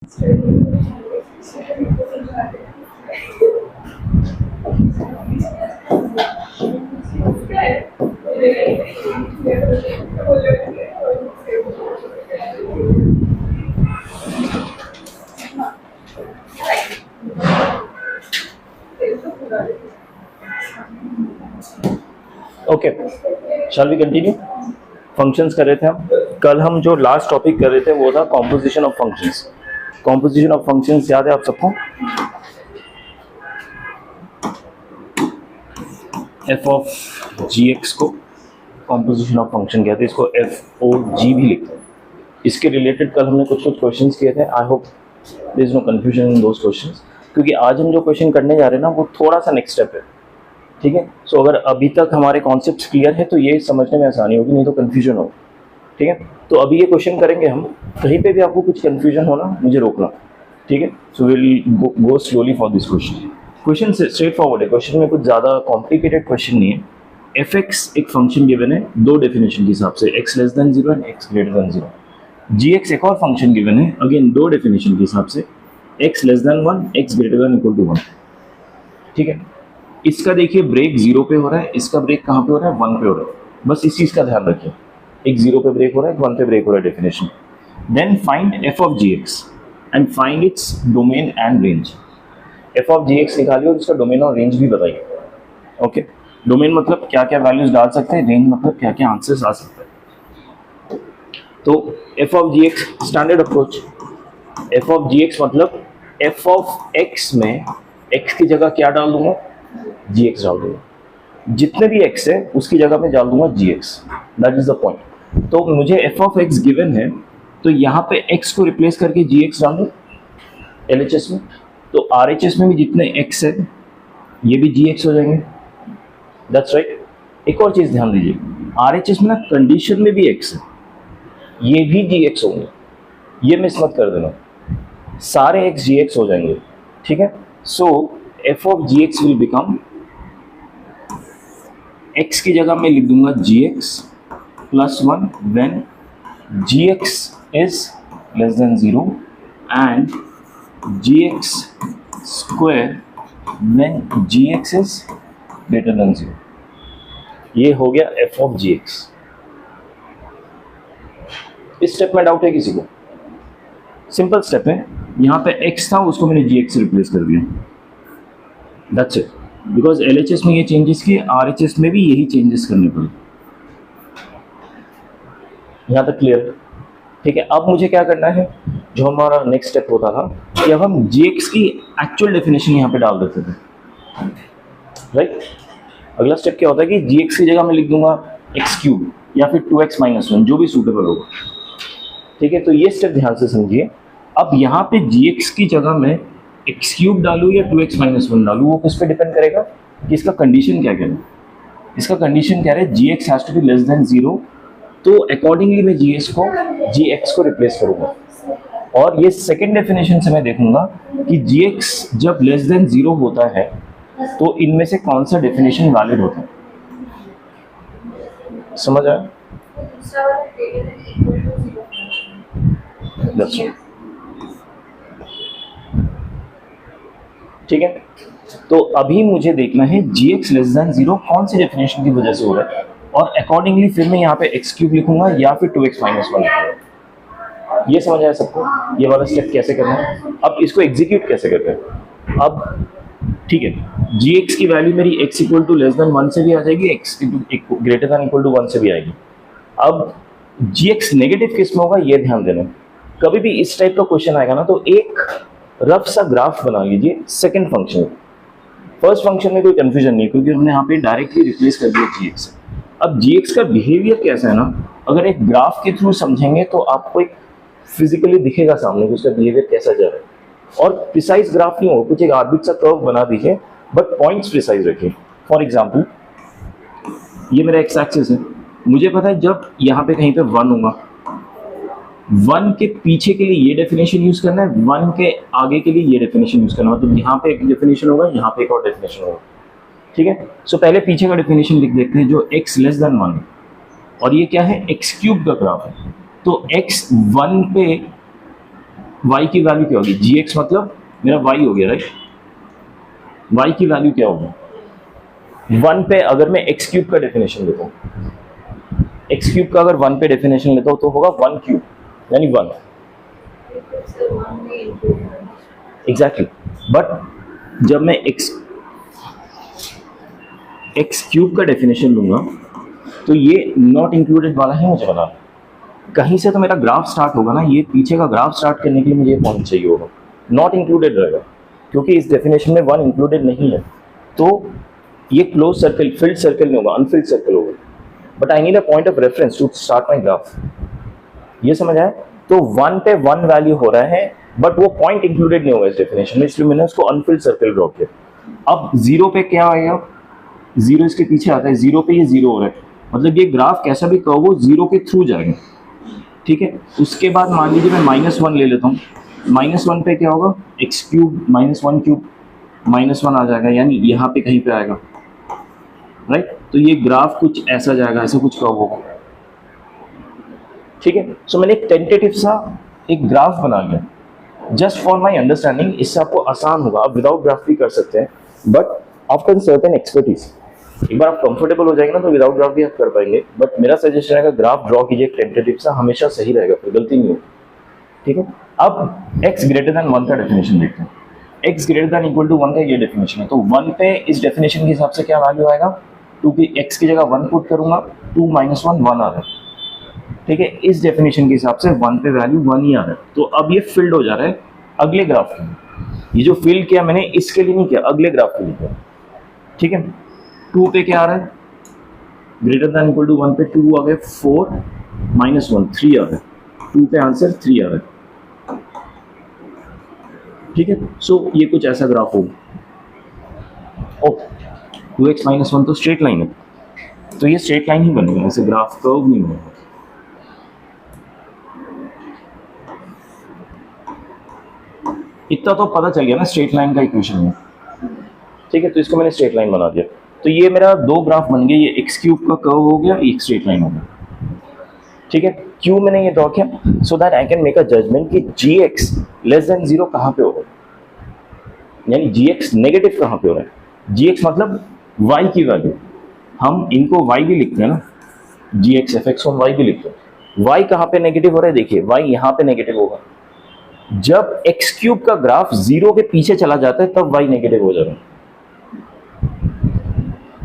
Okay, shall we continue. Functions कर रहे थे हम। कल हम जो लास्ट टॉपिक कर रहे थे वो था composition of functions. Composition of functions याद है आप सबको? एफ ऑफ जी एक्स को कॉम्पोजिशन ऑफ फंक्शन कहते हैं, इसको एफ ओ जी भी लिखते हैं। इसके रिलेटेड कल हमने कुछ क्वेश्चंस किए थे। I hope there is no confusion in those questions, क्योंकि आज हम जो क्वेश्चन करने जा रहे हैं ना वो थोड़ा सा नेक्स्ट स्टेप है। ठीक है, सो अगर अभी तक हमारे कॉन्सेप्ट्स क्लियर है तो ये समझने में आसानी होगी, नहीं तो कन्फ्यूजन होगा। ठीक है, तो अभी ये क्वेश्चन करेंगे हम। कहीं पे भी आपको कुछ कन्फ्यूजन हो ना मुझे रोकना। ठीक है, so will go slowly for this question. Question straightforward है, क्वेश्चन में कुछ ज़्यादा कॉम्प्लिकेटेड क्वेश्चन नहीं है। एफ एक्स एक फंक्शन गिवन है दो डेफिनेशन के हिसाब से, X less than zero and X greater than zero. G X एक और फंक्शन गिवन है, अगेन दो डेफिनेशन के हिसाब से, X less than one, X greater than equal to one. ठीक है, इसका देखिए ब्रेक जीरो पे हो रहा है, इसका ब्रेक कहाँ पे हो रहा है? वन पे हो रहा है। बस इस चीज़ का ध्यान रखिए, एक जीरो पे ब्रेक हो रहा है, एक वन पे ब्रेक हो रहा है definition. Then find F of ji X and find its domain and range. F of ji X निकालिए और इसका डोमेन और रेंज भी बताइए। ओके, डोमेन मतलब क्या क्या वैल्यूज डाल सकते हैं, रेंज मतलब क्या क्या आंसर्स आ सकते हैं। तो F of ji X standard approach. F of ji X मतलब एफ ऑफ एक्स में एक्स की जगह क्या डाल दूंगा? जी एक्स डाल दूंगा। जितने भी एक्स है उसकी जगह में डाल दूंगा g x. That is the point. तो मुझे एफ ऑफ एक्स गिवन है, तो यहाँ पे एक्स को रिप्लेस करके जी एक्स डाल दूँ एलएचएस में। तो आरएचएस में भी जितने एक्स है ये भी जी एक्स हो जाएंगे। That's right. एक और चीज़ ध्यान दीजिए, आरएचएस में ना कंडीशन में भी एक्स है, ये भी जी एक्स होंगे, ये मिस मत कर देना, सारे एक्स जी एक्स हो जाएंगे। ठीक है, so F of ji x will become, x की जगह मैं लिख दूंगा g x plus one when g x is less than zero and g x square when g x is greater than zero. ये हो गया एफ ऑफ जी एक्स। इस step में डाउट है किसी को? सिंपल स्टेप है, यहाँ पे x था उसको मैंने gx से रिप्लेस कर दिया। That's it. बिकॉज LHS में ये चेंजेस किए, RHS में भी यही चेंजेस करने पड़े। यहाँ तक क्लियर? ठीक है, अब मुझे क्या करना है, जो हमारा नेक्स्ट स्टेप होता था कि अब हम gx की एक्चुअल डेफिनेशन यहाँ पे डाल देते थे। राइट, अगला स्टेप क्या होता है कि gx की जगह मैं लिख दूंगा एक्स क्यूब या फिर 2x माइनस वन, जो भी सूटेबल होगा। ठीक है, तो ये स्टेप ध्यान से समझिए। अब यहाँ पे gx की जगह में एक्स क्यूब डालूँ या 2x माइनस वन डालूँ, वो किस पे डिपेंड करेगा कि इसका कंडीशन क्या है। इसका कंडीशन क्या है, gx has to be less than zero, तो अकॉर्डिंगली मैं gx को रिप्लेस करूँगा। और ये सेकेंड डेफिनेशन से मैं देखूंगा कि gx जब लेस देन जीरो होता है तो इनमें से कौन सा डेफिनेशन वैलिड होता है। समझ आया? ठीक है, तो अभी मुझे देखना है gx लेस देन जीरो कौन सी डेफिनेशन की वजह से हो रहा है, और अकॉर्डिंगली फिर मैं यहाँ पे एक्स क्यूब लिखूंगा या फिर 2x माइनस वन लिखूंगा। ये समझ आया सबको? ये वाला स्टेप कैसे करना है। अब इसको एग्जीक्यूट कैसे करते हैं। अब ठीक है, gx की वैल्यू मेरी x equal to less than one से भी आ जाएगी, x greater than equal to one से भी आएगी। अब gx नेगेटिव किस में होगा ये ध्यान देना। कभी भी इस टाइप का क्वेश्चन आएगा ना तो एक रफ सा ग्राफ बना लीजिए सेकंड फंक्शन। फर्स्ट फंक्शन में कोई कंफ्यूजन नहीं, क्योंकि हमने यहाँ पे डायरेक्टली रिप्लेस कर दिया gx से। अब gx का बिहेवियर कैसा है ना, अगर एक ग्राफ के थ्रू समझेंगे तो आपको एक फिजिकली दिखेगा सामने कि उसका बिहेवियर कैसा जा रहा है। और प्रिसाइज ग्राफ नहीं हो, कुछ एक आर्बिट सा कर्व बना दीजिए, बट पॉइंट्स प्रिसाइज रखिए। फॉर एग्जाम्पल ये मेरा एक्स एक्सिस है, मुझे पता है जब यहाँ पे कहीं पे वन होगा, वन के पीछे के लिए ये डेफिनेशन यूज करना है, वन के आगे के लिए ये डेफिनेशन यूज करना है। मतलब यहाँ पे एक डेफिनेशन होगा, यहाँ पे एक और डेफिनेशन होगा। ठीक है, सो पहले पीछे का डेफिनेशन लिख देते हैं जो x लेस देन वन, और ये क्या है, एक्स क्यूब का ग्राफ है। तो x वन पे y की वैल्यू क्या होगी, gx मतलब मेरा y हो गया, राइट। y की वैल्यू क्या होगी 1 पे, अगर मैं x क्यूब का डेफिनेशन लेता हूँ, x क्यूब का अगर 1 पे डेफिनेशन लेता हूँ तो होगा 1 क्यूब यानी 1। एग्जैक्टली, बट जब मैं x क्यूब का डेफिनेशन लूंगा तो ये नॉट इंक्लूडेड वाला है मुझे बनाना। कहीं से तो मेरा ग्राफ स्टार्ट होगा ना, ये पीछे का ग्राफ स्टार्ट करने के लिए मुझे ये पॉइंट चाहिए होगा, नॉट इंक्लूडेड रहेगा क्योंकि इस डेफिनेशन में 1 इंक्लूडेड नहीं है। तो ये क्लोज सर्कल, फिल्ड सर्कल नहीं होगा, अनफिल्ड सर्कल होगा। But I need a point of reference to start my graph. ये समझ आया? तो 1 पे 1 वैल्यू हो रहा है बट वो पॉइंट इंक्लूडेड नहीं होगा इस डेफिनेशन में, इसलिए मैंने उसको अनफिल्ड सर्कल ड्रॉ किया। अब 0 पे क्या आएगा, 0 इसके पीछे आता है, 0 पे ये 0 हो रहा है, मतलब ये ग्राफ कैसा भी कर्व हो 0 के थ्रू जाएगा, ठीक है। उसके बाद मान लीजिए मैं -1 ले लेता हूँ, -1 पे क्या होगा, x क्यूब -1 क्यूब -1 आ जाएगा, यानी यहाँ पे कहीं पे आएगा, राइट। तो ये ग्राफ कुछ ऐसा जाएगा, ऐसा कुछ कर्व होगा, ठीक है। सो मैंने एक टेंटेटिव सा एक ग्राफ बना लिया जस्ट फॉर माई अंडरस्टैंडिंग। इससे आपको आसान होगा, आप विदाउट ग्राफ भी कर सकते हैं, बट आफ्टर सर्टेन एक्सपर्टीज एक बार आप कंफर्टेबल हो जाएंगे ना तो विदाउट ग्राफ भी आप कर पाएंगे। बट मेरा सजेशन है ग्राफ ड्रॉ कीजिए टेंटेटिव सा, हमेशा सही रहेगा, फिर गलती नहीं होगी, ठीक है। अब x ग्रेटर देन 1 का डेफिनेशन देखते हैं। x greater than equal to 1 का ये डेफिनेशन है, तो 1 पे इस डेफिनेशन के हिसाब से क्या वैल्यू आएगा, 2 की x की जगह 1 पुट करूंगा, 2 - 1 1 आ रहा है, ठीक है। इस डेफिनेशन के हिसाब से 1 पे वैल्यू 1 ही आ रहा है, तो अब ये फिल्ड हो जा रहा है अगले ग्राफ के लिए। ये जो फिल किया मैंने इसके लिए नहीं किया, अगले ग्राफ के लिए किया, ठीक है। 2 पे क्या आ रहा है, ग्रेटर देन इक्वल टू 1 पे 2 आ गए, 4 - 1 3 आ गए, 2 पे आंसर 3 आ रहा है, ठीक है। सो ये कुछ ऐसा ग्राफ होगा। ओ 2x - 1 तो स्ट्रेट लाइन है, तो ये स्ट्रेट लाइन ही बनेगा, ऐसे ग्राफ कर्व नहीं बनेगा। इतना तो पता चल गया ना स्ट्रेट लाइन का इक्वेशन में, ठीक है। तो इसको मैंने स्ट्रेट लाइन बना दिया, तो ये मेरा 2 ग्राफ बन गए, ये x क्यूब का कर्व हो गया, एक स्ट्रेट लाइन हो गया, ठीक है। क्यों मैंने ये ड्रॉ किया, so that I can make a judgement कि gx लेस देन 0 कहाँ पे होगा, यानी gx नेगेटिव कहाँ पे हो रहा है। gx मतलब y की वैल्यू, हम इनको y भी लिखते हैं ना, gx fx को y भी लिखते हैं। y कहाँ पे नेगेटिव हो रहा है, देखिए y यहाँ पे नेगेटिव होगा। जब x क्यूब का ग्राफ 0 के पीछे चला जाता है तब y नेगेटिव हो जाता है,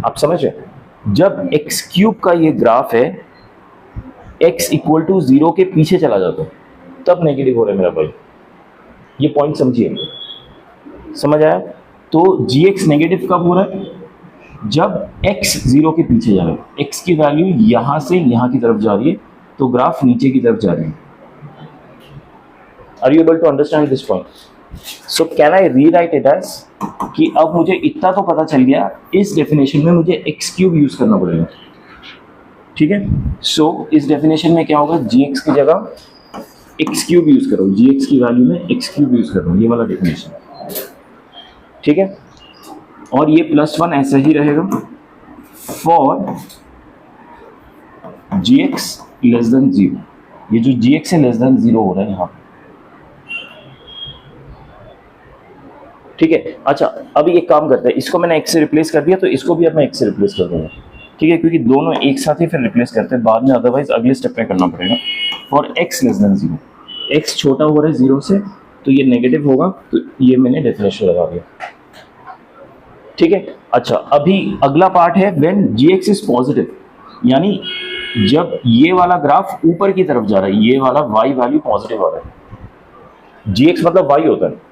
आप समझ रहे। जब x क्यूब का ये ग्राफ है, x इक्वल टू 0 के पीछे चला जाता है तब नेगेटिव हो रहा है मेरा भाई, ये पॉइंट समझिए, समझ आया। तो gx नेगेटिव कब हो रहा है, जब x 0 के पीछे जा रहा है, x की वैल्यू यहां से यहां की तरफ जा रही है तो ग्राफ नीचे की तरफ जा रही है। Are you able to understand this point? So can I rewrite it as कि अब मुझे इतना तो पता चल गया, इस डेफिनेशन में मुझे x क्यूब यूज करना पड़ेगा, ठीक है। सो इस डेफिनेशन में क्या होगा, gx की जगह x क्यूब यूज करो, gx की वैल्यू में x क्यूब यूज कर रहा हूँ, ये वाला डेफिनेशन, ठीक है। और ये +1 ऐसा ही रहेगा फॉर gx लेस देन 0, ये जो gx है लेस देन 0 हो रहा है यहाँ पे, ठीक है। अच्छा अभी एक काम करते हैं, इसको मैंने x से रिप्लेस कर दिया तो इसको भी अब मैं x से रिप्लेस कर दूंगा, ठीक है, क्योंकि दोनों एक साथ ही फिर रिप्लेस करते हैं बाद में, अदरवाइज अगले स्टेप में करना पड़ेगा। For x less than 0, x छोटा हो रहा है 0 से तो ये नेगेटिव होगा, तो ये मैंने डेफिनेशन लगा दिया, ठीक है। अच्छा अभी अगला पार्ट है व्हेन gx इज पॉजिटिव, यानी जब ये वाला ग्राफ ऊपर की तरफ जा रहा है, ये वाला y वैल्यू पॉजिटिव आ रहा है, gx मतलब y होता है,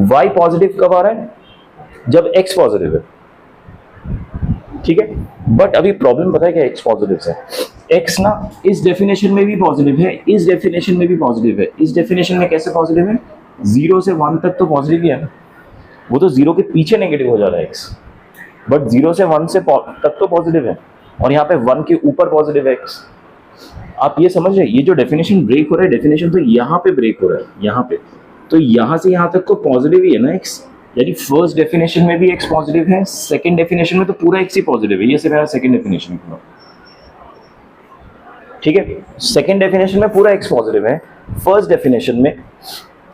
y पॉजिटिव कब आ रहा है, जब x पॉजिटिव है, ठीक है। बट अभी प्रॉब्लम पता है क्या, x पॉजिटिव है, x ना इस डेफिनेशन में भी पॉजिटिव है, इस डेफिनेशन में भी पॉजिटिव है। इस डेफिनेशन में कैसे पॉजिटिव है, 0 से 1 तक तो पॉजिटिव ही है ना, वो तो 0 के पीछे नेगेटिव हो जा रहा है x, बट 0 से 1 से तक तो पॉजिटिव है, और यहाँ पे 1 के ऊपर पॉजिटिव है x। आप ये समझ रहे हैं, ये जो डेफिनेशन ब्रेक हो रहा है, डेफिनेशन तो यहाँ पे ब्रेक हो रहा है, यहाँ पे, तो यहाँ से यहाँ तक तो पॉजिटिव ही है ना x, यानी फर्स्ट डेफिनेशन में भी x पॉजिटिव है, सेकंड डेफिनेशन में तो पूरा x ही पॉजिटिव है, ये से मेरा सेकंड डेफिनेशन है, ठीक है। सेकंड डेफिनेशन में पूरा x पॉजिटिव है, फर्स्ट डेफिनेशन में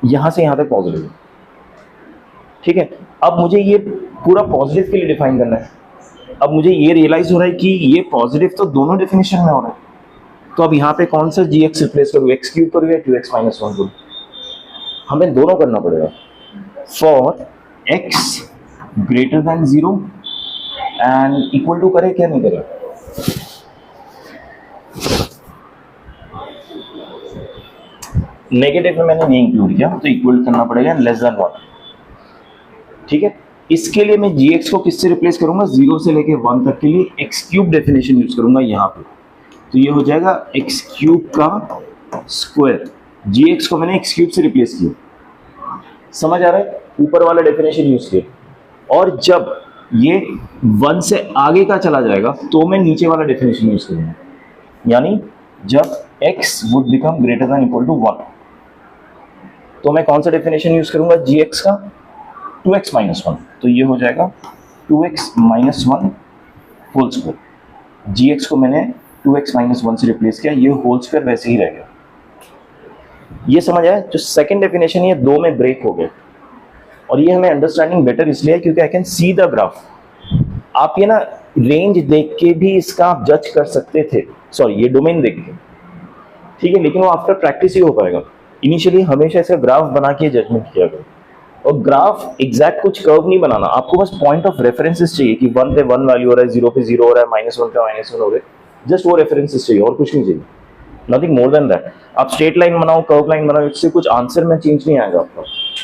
यहां से यहां तक पॉजिटिव है, ठीक है। अब मुझे ये पूरा पॉजिटिव के लिए डिफाइन करना है। अब मुझे ये रियलाइज हो रहा है कि ये पॉजिटिव तो दोनों डेफिनेशन में हो रहा है, तो अब यहाँ पे कौन सा जी एक्स रिप्लेस करूँ, एक्स क्यूब करूँ या 2x माइनस 1 करूँ? हमें दोनों करना पड़ेगा। For x greater than 0 and equal to करे क्या नहीं करे, नेगेटिव में मैंने नहीं इंक्लूड किया तो इक्वल करना पड़ेगा लेस देन 1, ठीक है। इसके लिए मैं gx को किससे रिप्लेस करूंगा, 0 से लेके 1 तक के लिए एक्स क्यूब डेफिनेशन यूज करूंगा यहाँ पे, तो ये हो जाएगा एक्स क्यूब का स्क्वायर। gx को मैंने एक्स क्यूब से रिप्लेस किया, समझ आ रहा है, ऊपर वाला डेफिनेशन यूज किया। और जब ये 1 से आगे का चला जाएगा तो मैं नीचे वाला डेफिनेशन यूज करूंगा, यानी जब x would become greater than equal to 1 तो मैं कौन सा डेफिनेशन यूज करूंगा, gx का 2x माइनस 1, तो ये हो जाएगा 2x minus 1 whole square. gx को मैंने 2x माइनस 1 से रिप्लेस किया, ये होल स्क्वायर वैसे ही रह गया। ये समझ आया, जो सेकंड डेफिनेशन ये दो में ब्रेक हो गए, और ये हमें अंडरस्टैंडिंग बेटर इसलिए है क्योंकि I can see the graph. आप ये ना रेंज देख के भी इसका आप जज कर सकते थे, सॉरी ये डोमेन देख के, ठीक है, लेकिन वो आफ्टर प्रैक्टिस ही हो पाएगा। इनिशियली हमेशा इसका ग्राफ बना के जजमेंट किया गया, और ग्राफ एग्जैक्ट कुछ कर्व नहीं बनाना, आपको बस पॉइंट ऑफ रेफरेंसेस चाहिए कि 1 पे 1 वैल्यू हो रहा है, 0 पे 0 हो रहा है, -1 पे -1 हो रहा है, जस्ट वो रेफरेंसेस चाहिए और कुछ नहीं चाहिए, नथिंग मोर देन दैट। आप स्ट्रेट लाइन बनाओ, कर्व लाइन बनाओ, इससे कुछ आंसर में चेंज नहीं आएगा आपका।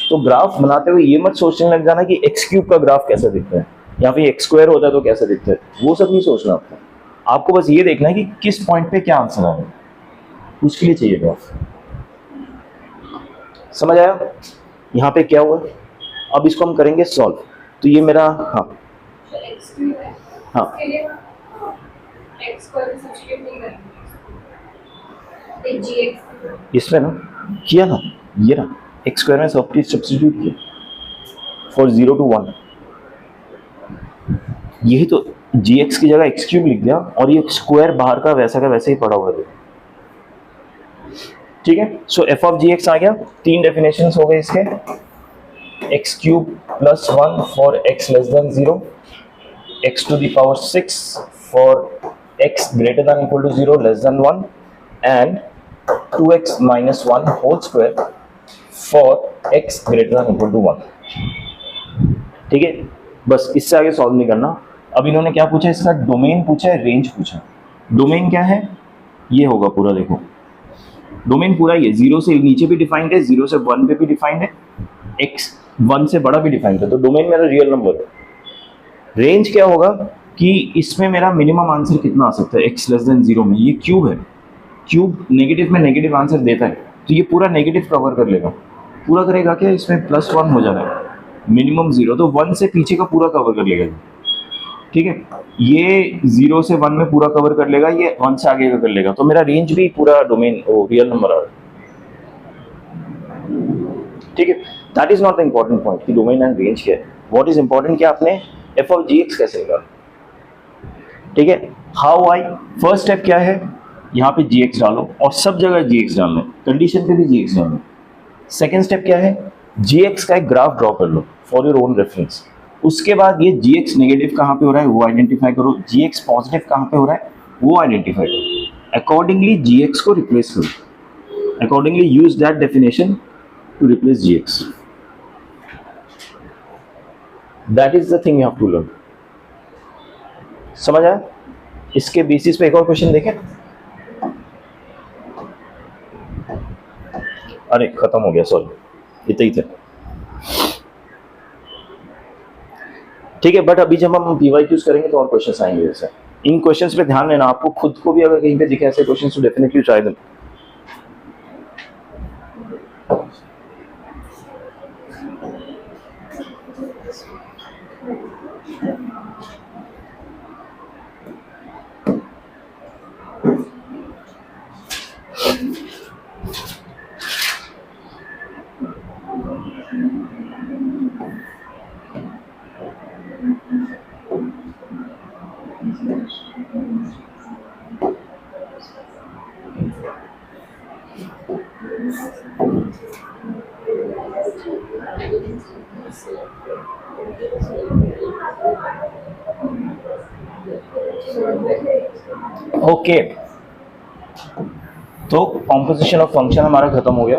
तो ग्राफ बनाते हुए ये मत सोचने लग जाना कि एक्स क्यूब का ग्राफ कैसा दिखता है या फिर एक्स स्क्वायर होता है तो कैसा दिखता है, वो सब नहीं सोचना आपको बस ये देखना है कि किस पॉइंट पे क्या आंसर आएगा, उसके लिए चाहिए ग्राफ। समझ आया यहाँ पे क्या हुआ? अब इसको हम करेंगे सॉल्व। तो ये मेरा हाँ इसमें ना किया ना, ये ना एक्स स्क्वायर में सब्स्टिट्यूट किया फॉर 0 to 1, यही तो gx की जगह एक्स क्यूब लिख दिया और ये स्क्वायर बाहर का वैसे ही पड़ा हुआ है, ठीक है। सो एफ ऑफ gx आ गया, तीन डेफिनेशन हो गए इसके, X cube plus 1 for x less than 0, x to the power 6 for x greater than equal to 0 less than 1 and 2x minus 1 whole square for x greater than equal to 1, ठीक है। बस इससे आगे solve नहीं करना। अब इन्होंने क्या पूछा, इसका डोमेन पूछा है, रेंज पूछा। डोमेन क्या है, ये होगा पूरा, देखो डोमेन पूरा ये 0 से नीचे भी डिफाइंड है, 0 से 1 पे भी डिफाइंड है, x 1 से बड़ा भी डिफाइंड है, तो डोमेन मेरा रियल नंबर है। रेंज क्या होगा कि इसमें मेरा मिनिमम आंसर कितना आ सकता है x लेस देन 0 में, ये क्यूब है, क्यूब नेगेटिव में नेगेटिव आंसर देता है, तो ये पूरा नेगेटिव कवर कर लेगा, पूरा करेगा क्या, इसमें +1 हो जाना है, मिनिमम 0, तो 1 से पीछे का पूरा कवर कर लेगा, ठीक है। ये 0 से 1 में पूरा कवर कर लेगा, ये 1 से आगे का कर लेगा, तो मेरा रेंज भी पूरा डोमेन रियल नंबर आ रहा है, ठीक है। That is not the important point कि डोमेन एंड रेंज क्या है, व्हाट इज इंपॉर्टेंट कि आपने एफ ऑफ जी एक्स कैसे निकाला, ठीक है। हाउ आई, फर्स्ट स्टेप क्या है, यहाँ पे जी एक्स डालो और सब जगह जी एक्स डालना है, कंडीशन पे भी जी एक्स डालना है। सेकेंड स्टेप क्या है, जी एक्स का एक ग्राफ ड्रॉ कर लो फॉर योर ओन रेफरेंस। उसके बाद ये जी एक्स नेगेटिव कहाँ पे हो रहा है वो आइडेंटिफाई करो, जी एक्स पॉजिटिव कहाँ पे हो रहा है वो आइडेंटिफाई करो, अकॉर्डिंगली जी एक्स को रिप्लेस करो, accordingly use that definition to replace G x. That is the thing you have to learn. समझ आया? इसके बेसिस पे एक और क्वेश्चन देखें। अरे खत्म हो गया, सॉरी, इतना ही थे, ठीक है। बट अभी जब हम पीवाईक्यूज करेंगे तो और क्वेश्चंस आएंगे जैसे, इन क्वेश्चंस पे ध्यान देना, आपको खुद को भी अगर कहीं पे दिखे ऐसे क्वेश्चंस तो डेफिनेटली ट्राई देम। ओके, तो कॉम्पोजिशन ऑफ फंक्शन हमारा खत्म हो गया।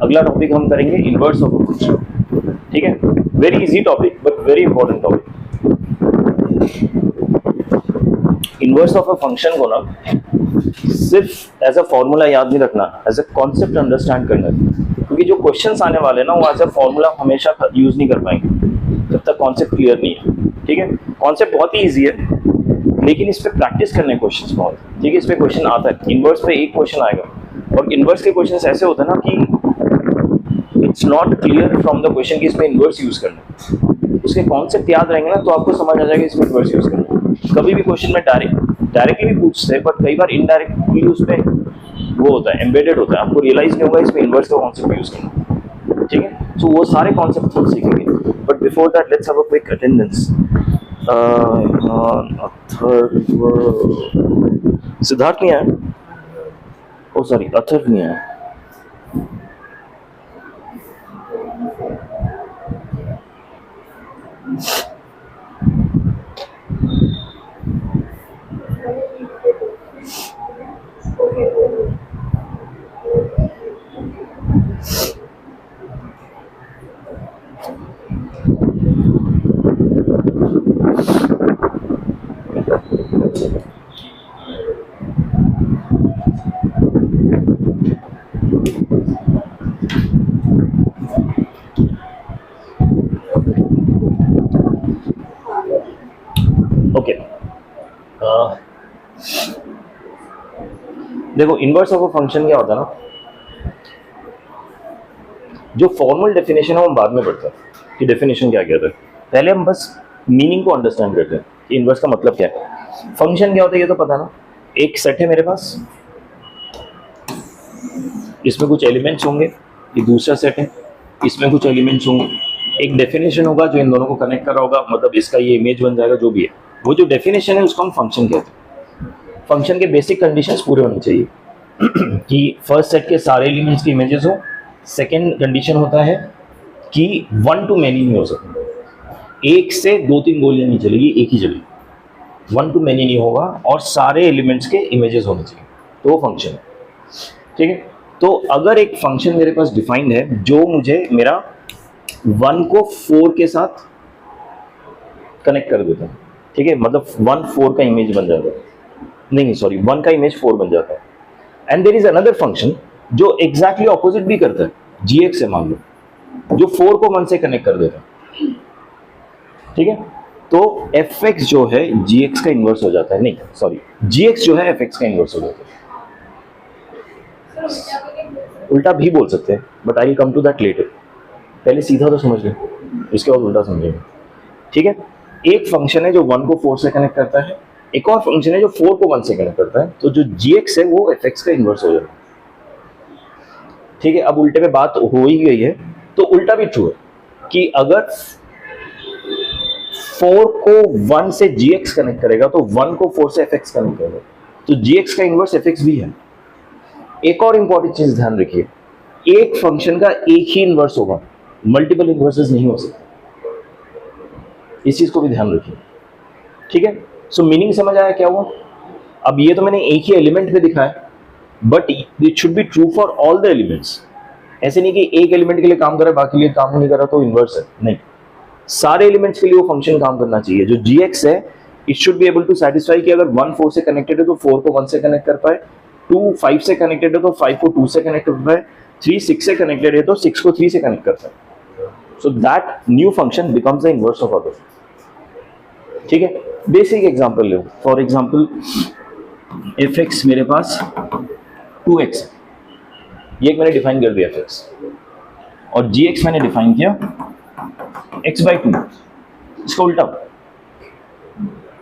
अगला टॉपिक हम करेंगे इनवर्स ऑफ अ फंक्शन। ठीक है, very easy topic but very important topic. Inverse of a function को ना सिर्फ एज अ फॉर्मूला याद नहीं रखना, एज अ कॉन्सेप्ट अंडरस्टैंड करना है, क्योंकि जो क्वेश्चंस आने वाले हैं ना वो एज अ फॉर्मूला हमेशा यूज नहीं कर पाएंगे जब तक कॉन्सेप्ट क्लियर नहीं है। ठीक है, कॉन्सेप्ट बहुत ही ईजी है लेकिन इस पे प्रैक्टिस करने क्वेश्चंस बहुत। ठीक है, इस पे क्वेश्चन आता है, इनवर्स पे एक क्वेश्चन आएगा और इनवर्स के क्वेश्चंस ऐसे होते हैं ना कि it's not clear from the question कि इसमें इनवर्स यूज करना है। उसके कॉन्सेप्ट याद रहेंगे ना तो आपको समझ आ जाएगा इसमें इनवर्स यूज करना है। कभी भी क्वेश्चन में डायरेक्टली भी पूछते हैं बट कई बार इनडायरेक्टली उसमें वो होता है, एम्बेडेड होता है, आपको रियलाइज नहीं होगा इसमें इनवर्स का कॉन्सेप्ट यूज करना। ठीक है, सो वो सारे कॉन्सेप्ट हम सीखेंगे, but before that let's have a quick attendance. Siddharth नहीं आया, ओ सॉरी अथर्व नहीं आया। ओके, देखो इनवर्स ऑफ अ फंक्शन क्या होता है ना, जो फॉर्मल डेफिनेशन है वो हम बाद में पढ़ते हैं कि डेफिनेशन क्या कहता है। पहले हम बस मीनिंग को अंडरस्टैंड करते हैं कि इनवर्स का मतलब क्या है। फंक्शन क्या होता है ये तो पता ना, एक सेट है मेरे पास, इसमें कुछ एलिमेंट्स होंगे, ये दूसरा सेट है, इसमें कुछ एलिमेंट्स होंगे, एक डेफिनेशन होगा जो इन दोनों को कनेक्ट कर रहा होगा, मतलब इसका ये इमेज बन जाएगा जो भी है। वो जो डेफिनेशन है उसको हम फंक्शन कहते हैं। फंक्शन के बेसिक कंडीशंस पूरे होने चाहिए कि फर्स्ट सेट के सारे एलिमेंट्स की इमेजेस हो। सेकेंड कंडीशन होता है कि वन टू मैनी नहीं हो सकता, एक से दो तीन गोलियां नहीं चलेगी, एक ही चलेगी। वन टू मैनी नहीं होगा और सारे एलिमेंट्स के इमेजेस होने चाहिए, तो वो फंक्शन है। ठीक है, तो अगर एक फंक्शन मेरे पास डिफाइंड है जो मुझे मेरा वन को फोर के साथ कनेक्ट कर देता है, ठीक है, मतलब वन फोर का इमेज बन जाता है, नहीं सॉरी वन का इमेज फोर बन जाता है। And there is another function जो एग्जैक्टली ऑपोजिट भी करता है, gx है मान लो, जो फोर को वन से कनेक्ट कर देता है। ठीक है, तो fx जो है gx का इन्वर्स हो जाता है, नहीं सॉरी gx जो है fx का इन्वर्स हो जाता है। उल्टा भी बोल सकते हैं but I will come to that later, पहले सीधा तो समझ लो उसके बाद उल्टा समझेंगे। ठीक है, एक फंक्शन है जो वन को फोर से कनेक्ट करता है, एक और फंक्शन है जो फोर को वन से कनेक्ट करता है, तो जो gx है वो fx का इन्वर्स हो जाता है। ठीक है, अब उल्टे पे बात हो ही गई है तो उल्टा भी ट्रू है कि अगर 4 को 1 से gx कनेक्ट करेगा तो 1 को 4 से fx कनेक्ट करेगा, तो gx का इन्वर्स fx भी है। एक और इंपॉर्टेंट चीज ध्यान रखिए, एक फंक्शन का एक ही इन्वर्स होगा, मल्टीपल इन्वर्सेस नहीं हो सकते, इस चीज को भी ध्यान रखिए। ठीक है, सो मीनिंग समझ आया क्या हुआ? अब ये तो मैंने एक ही एलिमेंट पे दिखाया but it should be true for all the elements. ऐसे नहीं कि एक एलिमेंट के लिए काम कर रहा है बाकी लिए काम नहीं कर रहा तो इन्वर्स है, नहीं, सारे एलिमेंट्स के लिए वो फंक्शन काम करना चाहिए। जो gx है it should be able to satisfy कि अगर 1 4 से कनेक्टेड है तो 4 को 1 से कनेक्ट कर पाए, 2 5 से कनेक्टेड है तो 5 को 2 से कनेक्ट कर पाए, 3 6 से कनेक्टेड है तो 6 को 3 से कनेक्ट कर पाए। So that new function becomes the inverse of other. ठीक है, basic example low, for example fx मेरे पास 2x, ये एक मैंने डिफाइन कर दिया fx, और gx मैंने डिफाइन किया x/2, इसका उल्टा।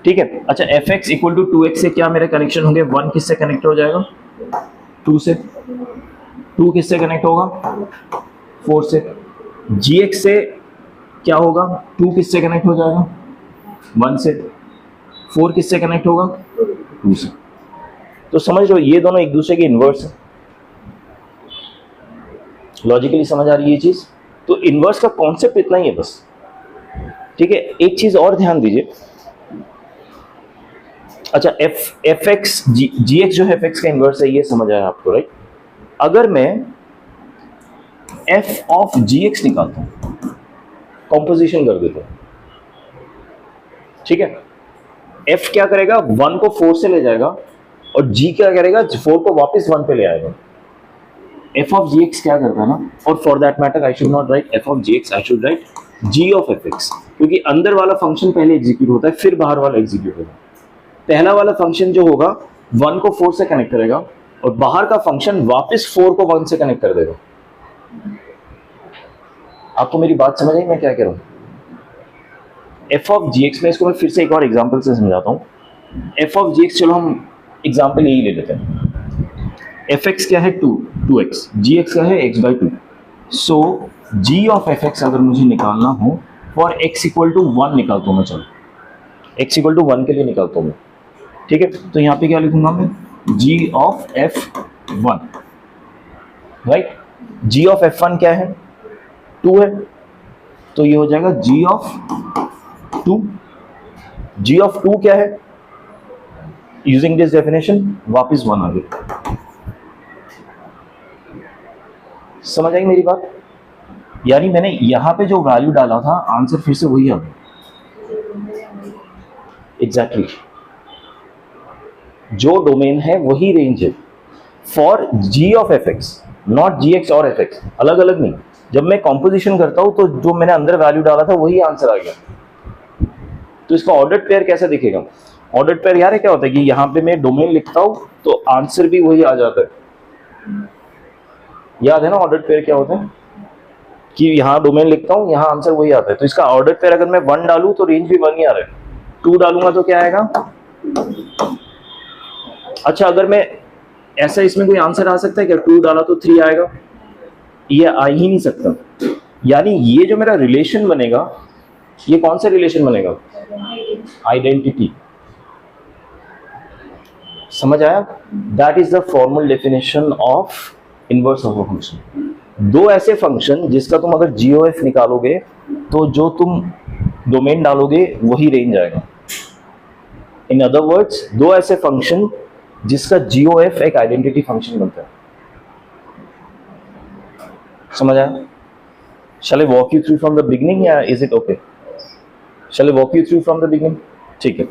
ठीक है, अच्छा fx इक्वल टू 2x से क्या मेरे कनेक्शन होंगे? 1 किससे कनेक्ट हो जाएगा? 2 से। 2 किससे कनेक्ट होगा? 4 से। gx से क्या होगा? 2 किससे कनेक्ट हो जाएगा? 1 से। 4 किससे कनेक्ट होगा? 2 से। तो समझ लो ये दोनों एक दूसरे के इन्वर्स है। लॉजिकली समझ आ रही है ये चीज? तो इनवर्स का कॉन्सेप्ट इतना ही है बस, ठीक है। एक चीज और ध्यान दीजिए, अच्छा एफ एक्स जी एक्स जो है एफ एक्स का इनवर्स है, ये समझ आया आपको, राइट। अगर मैं एफ ऑफ जी एक्स निकालता हूं, कॉम्पोजिशन कर देता हूं, ठीक है। एफ क्या करेगा, 1 को 4 से ले जाएगा और जी क्या करेगा, 4 को वापस 1 पे ले आएगा। एफ ऑफ जी एक्स क्या करता है ना, और for that matter I should not write F of ji X, I should write G of F X, क्योंकि अंदर वाला फंक्शन पहले एग्जीक्यूट होता है फिर बाहर वाला एग्जीक्यूट होगा। पहला वाला फंक्शन जो होगा 1 को 4 से कनेक्ट करेगा और बाहर का फंक्शन वापस 4 को 1 से कनेक्ट कर देगा। आपको मेरी बात समझ आई मैं क्या कह रहा हूं? एफ ऑफ जी एक्स में, इसको मैं फिर से एक और एग्जांपल से समझाता हूं। एफ ऑफ जी एक्स, चलो हम एग्जांपल यही ले लेते हैं। एफ एक्स क्या है 2x, जी एक्स क्या है x/2। So G of F X अगर मुझे निकालना हो फॉर x इक्वल टू 1 निकालता हूं मैं, चलो x इक्वल टू 1 के लिए निकालता हूं मैं, ठीक है। तो यहाँ पे क्या लिखूंगा मैं, g of f1, right. g of f1 क्या है, 2 है, तो ये हो जाएगा g ऑफ 2। g ऑफ 2 क्या है, यूजिंग दिस डेफिनेशन वापस 1 आ गया। समझ आई मेरी बात? यानी मैंने यहां पे जो वैल्यू डाला था आंसर फिर से वही आ गया एग्जैक्टली। जो डोमेन है वही रेंज है for g of F X, not G X और एफ एक्स, अलग अलग नहीं। जब मैं कॉम्पोजिशन करता हूं तो जो मैंने अंदर वैल्यू डाला था वही आंसर आ गया। तो इसका ऑर्डर्ड पेयर कैसे दिखेगा? ऑर्डर्ड पेयर यार क्या होता है कि यहां पे मैं डोमेन लिखता हूं तो आंसर भी वही आ जाता है। याद है ना ऑर्डर्ड पेयर क्या होता है, कि यहां डोमेन लिखता हूं यहां आंसर वही आता है। तो इसका ऑर्डर्ड पेयर अगर मैं 1 डालूं तो रेंज भी 1 ही आ रहा है, 2 डालूंगा तो क्या आएगा। अच्छा अगर मैं ऐसा, इसमें कोई आंसर आ सकता है क्या, 2 डाला तो 3 आएगा? ये आ ही नहीं सकता। यानी ये जो मेरा रिलेशन बनेगा, ये कौन सा रिलेशन बनेगा, आइडेंटिटी। समझ आया? That is the formal definition of inverse of a function. दो ऐसे फंक्शन जिसका तुम अगर GOF निकालोगे तो जो तुम डोमेन डालोगे वही रेंज आएगा। इन अदर वर्ड्स, दो ऐसे फंक्शन जिसका GOF एक आइडेंटिटी फंक्शन बनता है। समझ आया? Shall I walk you through from the beginning या is it okay? Shall I walk you through from the beginning? ठीक है।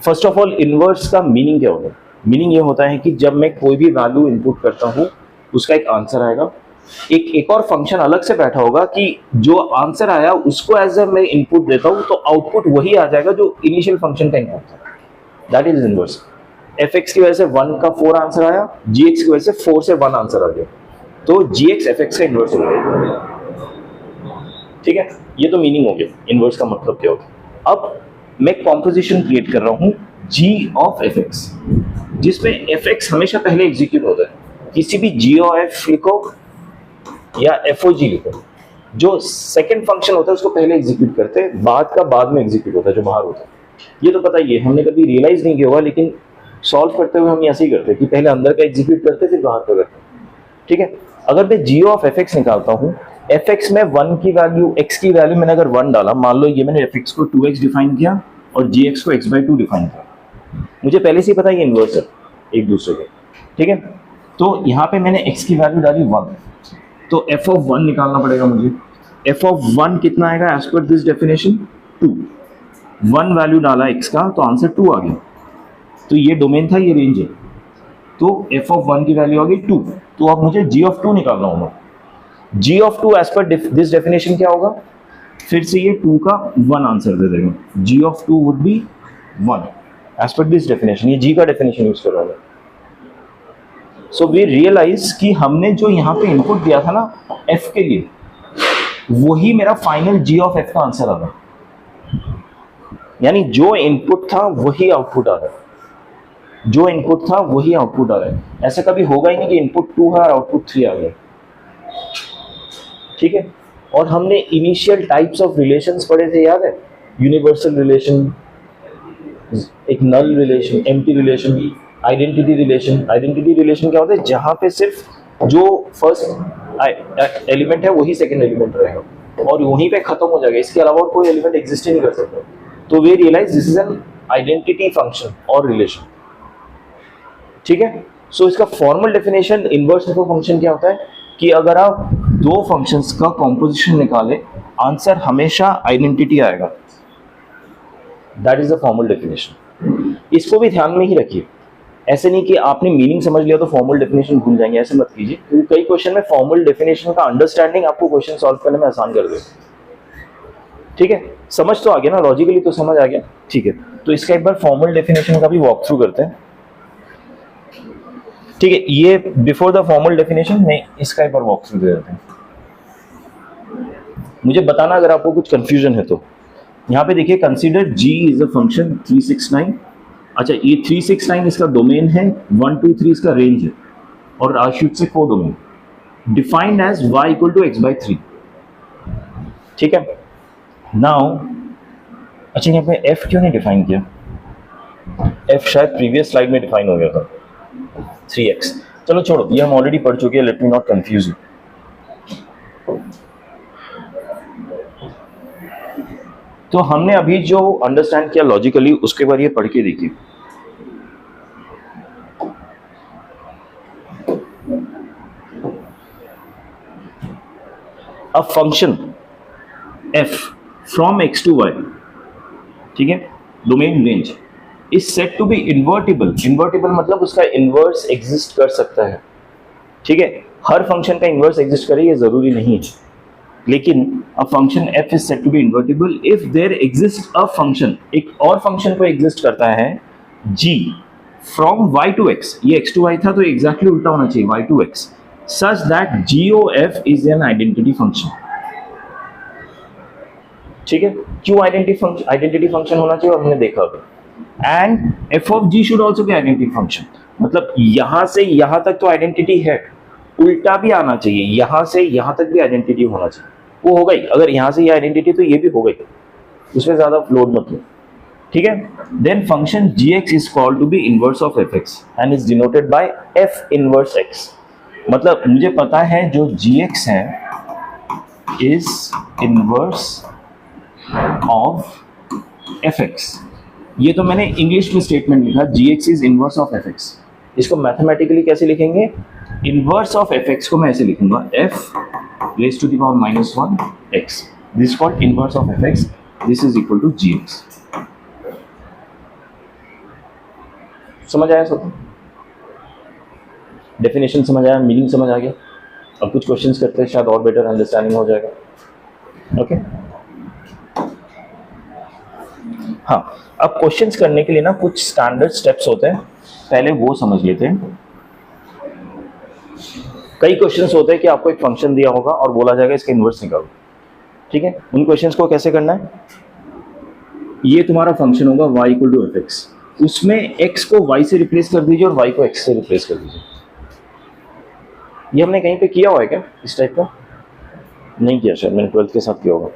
फर्स्ट ऑफ ऑल इनवर्स का मीनिंग क्या होता है? मीनिंग ये होता है कि जब मैं कोई भी वैल्यू इनपुट करता हूँ उसका एक आंसर आएगा। एक और फंक्शन अलग से बैठा होगा कि जो आंसर आया उसको एज ए मैं इनपुट देता हूँ तो आउटपुट वही आ जाएगा जो इनिशियल फंक्शन का इनपुट था। That is inverse. F x की वजह से 1 का 4 आंसर आया, जी एक्स की वजह से 4 से 1 आंसर आ गया, तो जी एक्स एफ एक्स का इनवर्स हो गया। ठीक है, ये तो मीनिंग हो गया इनवर्स का मतलब क्या होता है। अब मैं कॉम्पोजिशन क्रिएट कर रहा हूँ जी ऑफ एफ एक्स, जिसमें एफ एक्स हमेशा पहले एग्जीक्यूट होता है। किसी भी जी ओ एफ लिखो या एफ ओ जी लिखो, जो सेकंड फंक्शन होता है उसको पहले एग्जीक्यूट करते हैं, बाद में एग्जीक्यूट होता है जो बाहर होता है। ये तो पता ही है, हमने कभी रियलाइज नहीं किया होगा, लेकिन सॉल्व करते हुए हम ऐसे ही करते हैं कि पहले अंदर का एग्जीक्यूट करते फिर बाहर का करते। ठीक है, अगर मैं जी ऑफ एफ एक्स निकालता हूँ, एफ एक्स में 1 की वैल्यू, एक्स की वैल्यू मैंने अगर 1 डाला, मान लो ये मैंने एफ एक्स को 2x डिफाइन किया और जी एक्स को x/2 डिफाइन किया, मुझे पहले से ही पता है ये इनवर्स है एक दूसरे के। ठीक है, तो यहाँ पे मैंने x की वैल्यू डाली 1, तो f ऑफ 1 निकालना पड़ेगा मुझे। f ऑफ 1 कितना आएगा एज पर दिस डेफिनेशन, 2। 1 वैल्यू डाला x का तो आंसर 2 आ गया, तो ये डोमेन था, ये रेंज है, तो f ऑफ 1 की वैल्यू आ गई 2। तो अब मुझे g ऑफ 2 निकालना होगा। g ऑफ 2 एज पर दिस डेफिनेशन क्या होगा, फिर से ये 2 का 1 आंसर दे देगा, g of 2 would be 1 as पर दिस डेफिनेशन। ये g का डेफिनेशन यूज कर रहा है। सो वी रियलाइज कि हमने जो यहाँ पे इनपुट दिया था ना f के लिए, वही मेरा फाइनल g ऑफ f का आंसर आ रहा है। यानी जो इनपुट था वही आउटपुट आ रहा है, जो इनपुट था वही आउटपुट आ रहा है। ऐसा कभी होगा ही नहीं कि इनपुट 2 है और आउटपुट 3 आ गया। ठीक है, और हमने इनिशियल टाइप्स ऑफ रिलेशंस पढ़े थे, याद है? यूनिवर्सल रिलेशन, एक null relation, empty relation, identity relation. Identity relation क्या होता है, जहां पे सिर्फ जो फर्स्ट एलिमेंट है वही सेकेंड एलिमेंट रहेगा और वहीं पे खत्म हो जाएगा, इसके अलावा और कोई एलिमेंट एग्जिस्ट ही नहीं कर सकता। तो we realise this is an identity function और रिलेशन। ठीक है, सो इसका formal definition inverse of function क्या होता है कि अगर आप दो फंक्शंस का कॉम्पोजिशन निकाले, आंसर हमेशा आइडेंटिटी आएगा। That is the formal definition. इसको भी ध्यान में ही रखिए, ऐसे नहीं कि आपने मीनिंग समझ लिया तो फॉर्मल डेफिनेशन भूल जाएंगे, ऐसे मत कीजिए, क्योंकि कई क्वेश्चन में फॉर्मल डेफिनेशन का अंडरस्टैंडिंग आपको क्वेश्चन सॉल्व करने में आसान कर देगा। ठीक है, समझ तो आ गया ना, लॉजिकली तो समझ आ गया। ठीक है, तो इसका एक बार फॉर्मल डेफिनेशन का भी वॉक थ्रू करते हैं। ठीक है, ये बिफोर द फॉर्मल डेफिनेशन में इसका एक बार वॉक थ्रू दे देते हैं। मुझे बताना अगर आपको कुछ कंफ्यूजन है तो। यहाँ पे देखिए, consider g is a function 369। अच्छा, ये 369 इसका डोमेन है, 1 2 3 इसका रेंज है, और आशुत से को domain defined as y equal to x/3। ठीक है, नाउ अच्छा यहाँ पे f क्यों नहीं डिफाइन किया? f शायद प्रीवियस स्लाइड में डिफाइन हो गया था, 3x। चलो छोड़ो, ये हम ऑलरेडी पढ़ चुके हैं, let me not confuse you. तो हमने अभी जो अंडरस्टैंड किया लॉजिकली, उसके बारे ये पढ़ के देखिए। A function f from x to y, ठीक है, domain range is said to be invertible. Invertible मतलब उसका इनवर्स एग्जिस्ट कर सकता है। ठीक है, हर फंक्शन का इनवर्स एग्जिस्ट करे ये जरूरी नहीं है, लेकिन a function f is said to be invertible if there exist a function, एक और फंक्शन को एग्जिस्ट करता है g from y to x। ये x टू y था तो एग्जैक्टली उल्टा होना चाहिए, y to x, such that g of f is an identity function. ठीक है, क्यों आइडेंटिटी फंक्शन होना चाहिए और हमने देखा अभी। And f of g should also be identity function, मतलब यहां से यहां तक तो आइडेंटिटी है, उल्टा भी आना चाहिए, यहां से यहां तक भी आइडेंटिटी होना चाहिए। वो हो गई, अगर यहां से ये आइडेंटिटी तो ये भी हो गई, उसमें ज्यादा लोड मत लो। ठीक है, then function gx is called to be inverse of fx and is denoted by f inverse x। मतलब मुझे पता है जो gx है इज इनवर्स ऑफ fx। ये तो मैंने इंग्लिश में स्टेटमेंट लिखा, gx is inverse of fx। इसको मैथमेटिकली कैसे लिखेंगे? इनवर्स ऑफ fx को मैं ऐसे लिखूंगा, f raise to the power -1 x, this is called inverse of fx, this is equal to gx। समझ आया सब? डेफिनेशन समझ आया, मीनिंग समझ आ गया? अब कुछ क्वेश्चंस करते हैं, शायद और बेटर अंडरस्टैंडिंग हो जाएगा। ओके, हाँ, अब क्वेश्चंस करने के लिए ना कुछ स्टैंडर्ड स्टेप्स होते हैं, पहले वो समझ लेते हैं। कई क्वेश्चंस होते हैं कि आपको एक फंक्शन दिया होगा और बोला जाएगा इसका इनवर्स निकालो। ठीक है, उन क्वेश्चंस को कैसे करना है? ये तुम्हारा फंक्शन होगा y इक्वल टू fx, उसमें x को y से रिप्लेस कर दीजिए और y को x से रिप्लेस कर दीजिए। ये हमने कहीं पे किया हुआ है क्या इस टाइप का? नहीं किया, शायद मैंने 12th के साथ किया होगा।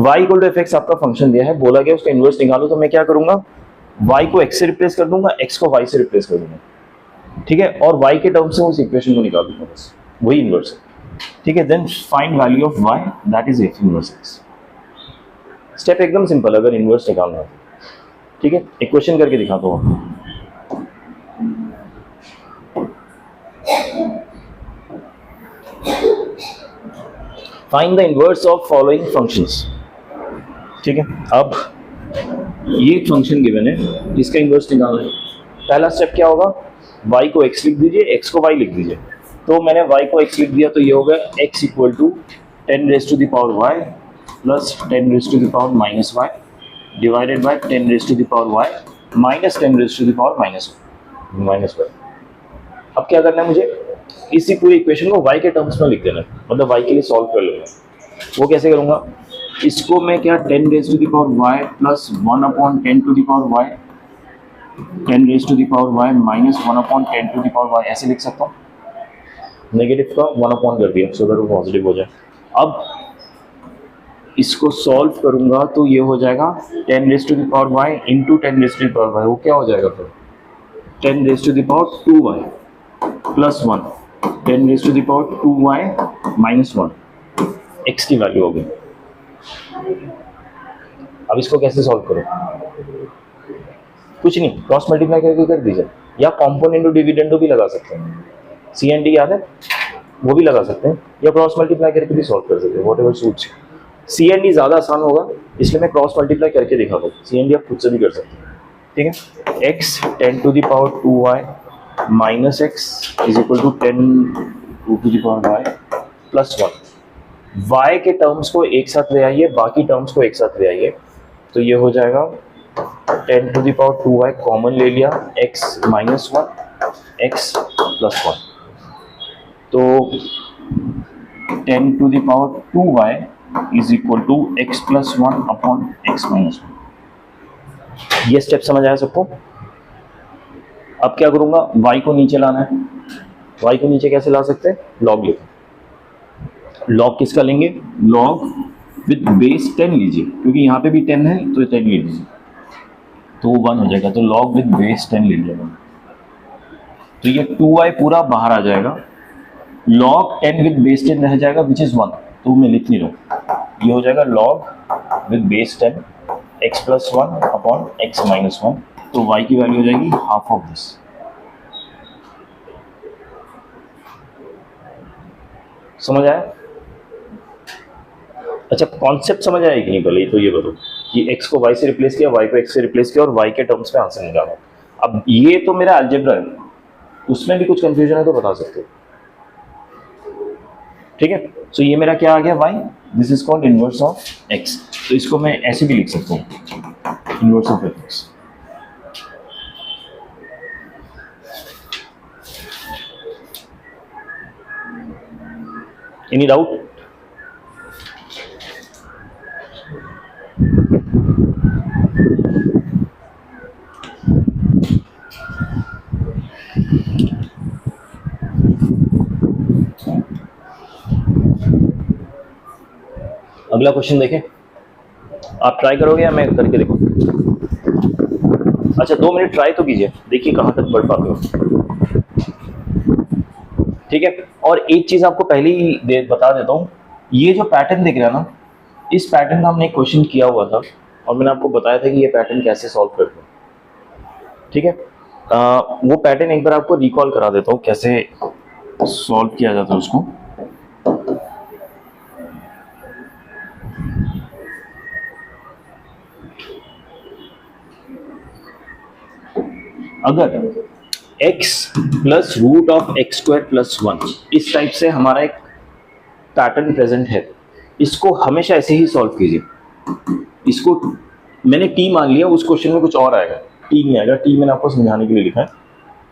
y इक्वल टू fx आपका फंक्शन दिया है, बोला गया उसका इनवर्स निकालो, तो मैं क्या करूंगा, y को x से रिप्लेस कर दूंगा, x को y से रिप्लेस कर दूंगा। ठीक है, और y के टर्म से उस इक्वेशन को निकाल दूंगा, बस वही इनवर्स है। ठीक है, then find value of y, that is f inverse x। Step एकदम सिंपल, अगर इनवर्स निकालना है। ठीक है, एक क्वेश्चन करके दिखाता हूं। Find the inverse of following functions. ठीक है, अब ये फंक्शन गिवन है, इसका इनवर्स निकालना है। पहला स्टेप क्या होगा, y को x लिख दीजिए, x को y लिख दीजिए। तो मैंने y को x लिख दिया, तो ये होगा x equal to 10 raise to the power y plus 10 raise to the power minus y divided by 10 raise to the power y minus 10 raise to the power minus y। अब क्या करना है मुझे, इसी पूरी इक्वेशन को y के terms में लिख देना है, मतलब y के लिए सॉल्व कर लूँगा। वो कैसे करूँगा, इसको मैं क्या 10 raise to the power y plus 1/10 to the power y, 10 raise to the power y minus 1/10 to the power y ऐसे लिख सकता हूँ। नेगेटिव का 1 कर दिया सो दैट वो पॉजिटिव हो जाए। अब इसको सॉल्व करूंगा तो ये हो जाएगा 10 raise to the power y into 10 raise to the power y, वो क्या हो जाएगा फिर 10 raise to the power 2y plus 1 10 raise to the power 2y minus 1 x की वैल्यू होगी। अब इसको कैसे सॉल्व करो? कुछ नहीं, क्रॉस मल्टीप्लाई करके कर दीजिए, या कॉम्पोनेंट डिविडेंडो भी लगा सकते हैं, सी एंड डी याद है, वो भी लगा सकते हैं, या क्रॉस मल्टीप्लाई करके भी सॉल्व कर सकते हैं, whatever suits. C and D ज़्यादा आसान होगा, इसलिए मैं क्रॉस मल्टीप्लाई करके दिखाता हूँ। सी एंड डी आप खुद से भी कर सकते हैं, ठीक है। x 10 to the power 2y minus x is equal to 10 to the power y plus 1। y के टर्म्स को एक साथ ले आइए, बाकी टर्म्स को एक साथ ले आइए, तो ये हो जाएगा 10 to the power 2y common ले लिया, x माइनस 1 x प्लस 1, तो 10 to the power 2y is equal to x plus 1 upon x minus 1। ये स्टेप समझ आया सबको? अब क्या करूंगा, y को नीचे लाना है। y को नीचे कैसे ला सकते हैं? log लेते। log किसका लेंगे? log विद बेस 10 लीजिए, क्योंकि यहाँ पे भी 10 है तो 10 ले लीजिए, तो 1 हो जाएगा, तो log विद बेस 10 ले लीजिएगा, तो ये 2y पूरा बाहर आ जाएगा, log 10 विद बेस 10 रह जाएगा विच इज 1, तो मैं लिख नहीं रहा, ये हो जाएगा log with base 10 x plus 1 upon x minus 1, तो y की वैल्यू हो जाएगी हाफ ऑफ दिस। समझ आया? अच्छा, कॉन्सेप्ट समझ आया कि नहीं? पहले तो ये बताओ कि x को y से रिप्लेस किया, y को x से रिप्लेस किया और y के टर्म्स में आंसर निकाला। अब ये तो मेरा अलजेब्रा है, उसमें भी कुछ कंफ्यूजन है तो बता सकते हो, ठीक है। सो ये मेरा क्या आ गया, y, this is called inverse of x, तो इसको मैं ऐसे भी लिख सकता हूँ, inverse of x। Any doubt? अगला क्वेश्चन देखें, आप ट्राई करोगे या मैं करके देखूं? अच्छा 2 मिनट ट्राई तो कीजिए, देखिए कहां तक पढ़ पाते हो, ठीक है। और एक चीज आपको पहले ही बता देता हूं, ये जो पैटर्न दिख रहा है ना, इस पैटर्न का हमने एक क्वेश्चन किया हुआ था और मैंने आपको बताया था कि ये पैटर्न कैसे सॉल्व करते हैं, ठीक है। वो पैटर्न एक बार आपको रिकॉल करा देता हूं, कैसे सॉल्व किया जाता है उसको। अगर x plus root of x square plus 1 इस टाइप से हमारा एक पैटर्न प्रेजेंट है, इसको हमेशा ऐसे ही सॉल्व कीजिए। इसको मैंने t मान लिया, उस क्वेश्चन में कुछ और आएगा, t नहीं आएगा, t मैंने आपको समझाने के लिए लिखा है।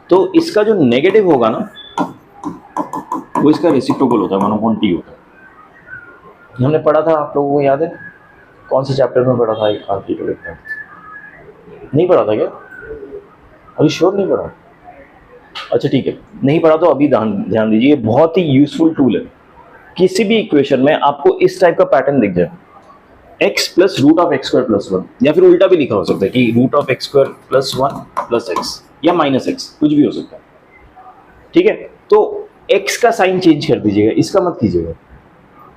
तो इसका जो नेगेटिव होगा ना, वो इसका रेसिप्रोकल होता है, 1/t होता है। हमने पढ़ा था, आप लोगों को याद है? कौन से चैप्टर में पढ़ा था? एक आर्टिकल नहीं पढ़ा था क्या? अभी श्योर नहीं पढ़ा? अच्छा ठीक है, नहीं पढ़ा तो अभी ध्यान दीजिए, बहुत ही यूजफुल टूल है। किसी भी इक्वेशन में आपको इस टाइप का पैटर्न दिख जाए, x plus root of x square plus 1, या फिर उल्टा भी लिखा हो सकता है कि root of x square plus 1 plus x, या माइनस एक्स, कुछ भी हो सकता है, ठीक है। तो x का साइन चेंज कर दीजिएगा, इसका मत कीजिएगा,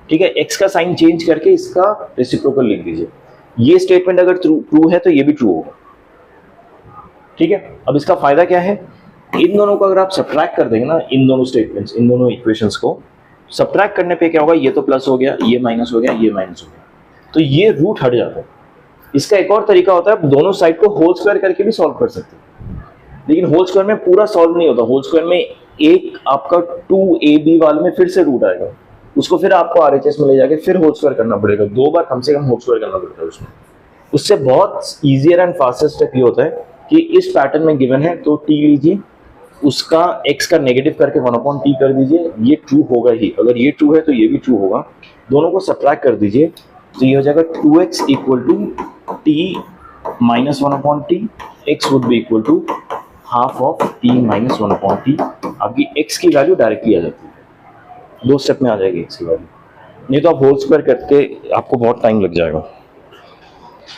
ठीक है। x का साइन चेंज करके इसका रेसिप्रोकल लिख दीजिए। ये स्टेटमेंट अगर ट्रू है तो ये भी ट्रू होगा, ठीक है। अब इसका फायदा क्या है, इन दोनों को अगर आप सब्ट्रैक्ट कर देंगे ना, इन दोनों स्टेटमेंट्स, इन दोनों इक्वेशंस को सब्ट्रैक्ट करने पे क्या होगा, ये तो प्लस हो गया, ये माइनस हो गया, ये माइनस हो गया, तो ये रूट हट जाता है। इसका एक और तरीका होता है, आप दोनों साइड को होल स्क्वायर करके भी सॉल्व कर सकते हैं, लेकिन होल स्क्वायर में पूरा सॉल्व नहीं होता। होल स्क्वायर में एक आपका 2ab वाले में फिर से रूट आएगा, उसको फिर आपको RHS में ले जाके फिर होल स्क्वायर करना पड़ेगा, 2 बार कम से कम होल स्क्वायर करना पड़ता है उसमें। उससे बहुत ईजियर एंड फास्टर स्टेप ये होता है कि इस पैटर्न में गिवन है तो t लीजिए, उसका x का नेगेटिव करके 1/t कर दीजिए, ये ट्रू होगा ही, अगर ये ट्रू है तो ये भी ट्रू होगा, दोनों को सब्ट्रैक्ट कर दीजिए, तो ये हो जाएगा 2x equal to t minus 1/t, x would be equal to half of t minus 1/t। आपकी x की वैल्यू डायरेक्टली आ जाती है, 2 स्टेप में आ जाएगी x की वैल्यू, नहीं तो आप होल स्क्वायर करके आपको बहुत टाइम लग जाएगा,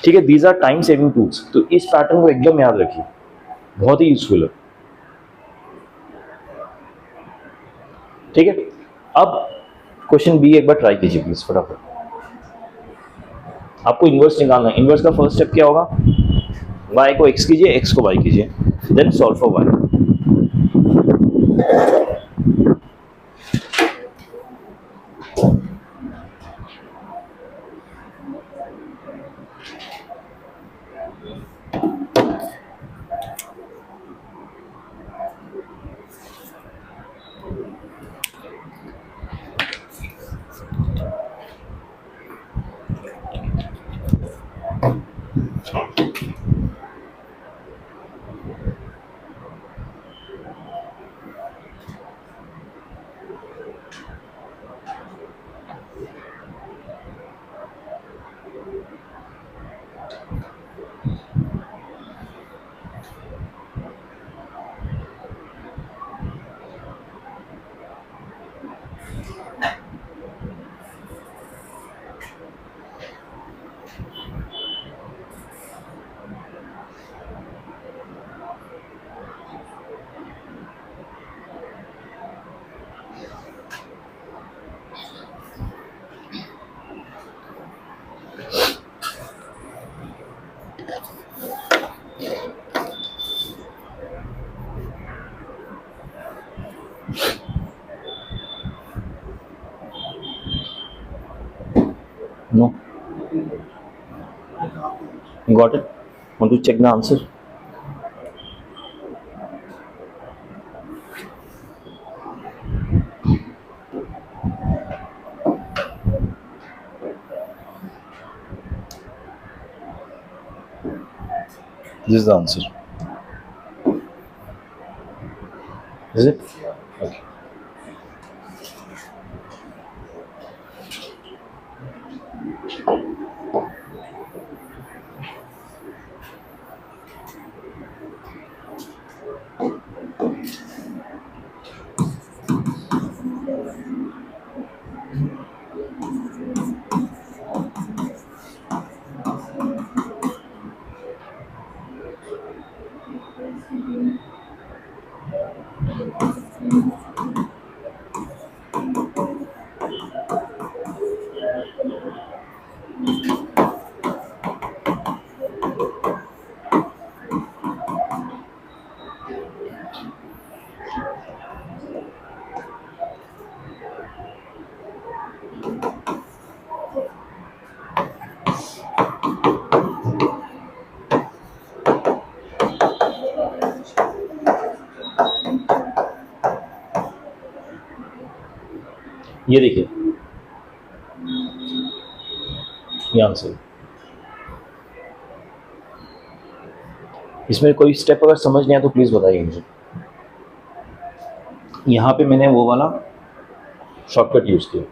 ठीक है। These are time saving tools, तो इस पैटर्न को एकदम याद रखिए, बहुत ही यूजफुल है। ठीक है, अब क्वेश्चन बी एक बार ट्राई कीजिए प्लीज फटाफट। आपको इन्वर्स निकालना है। इन्वर्स का फर्स्ट स्टेप क्या होगा, y को x कीजिए, x को y कीजिए, then solve for y। No. You got it? Want to check the answer? This is the answer. Is it? Okay. ये देखिए, ये आंसर। इसमें कोई स्टेप अगर समझ नहीं आया तो प्लीज बताइए मुझे। यहां पे मैंने वो वाला शॉर्टकट यूज किया,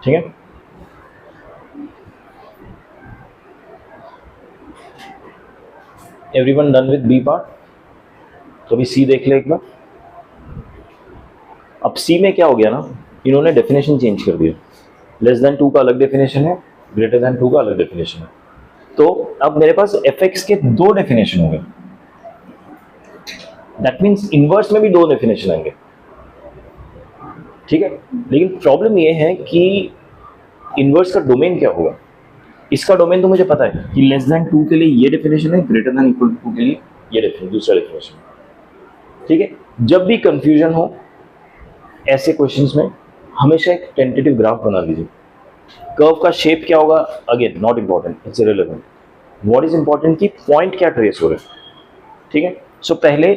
ठीक है। Everyone done with B part? तो अभी सी देख ले एक बार। अब सी में क्या हो गया ना, इन्होंने डेफिनेशन चेंज कर दिया। लेस देन 2 का अलग डेफिनेशन है, ग्रेटर देन 2 का अलग डेफिनेशन है। तो अब मेरे पास एफ एक्स के 2 डेफिनेशन हो गए। दैट मीन्स इनवर्स में भी 2 डेफिनेशन आएंगे, ठीक है। लेकिन प्रॉब्लम ये है कि इनवर्स का डोमेन क्या होगा। इसका डोमेन तो मुझे पता है कि लेस देन 2 के लिए ये डेफिनेशन है, ग्रेटर देन इक्वल टू 2 के लिए ये डेफिनेशन, दूसरा डेफिनेशन, ठीक है। जब भी कंफ्यूजन हो ऐसे क्वेश्चंस में हमेशा एक टेंटेटिव ग्राफ बना लीजिए। कर्व का शेप क्या होगा, again not important, it's irrelevant. What is important कि पॉइंट क्या ट्रेस हो रहे हैं, ठीक है। सो पहले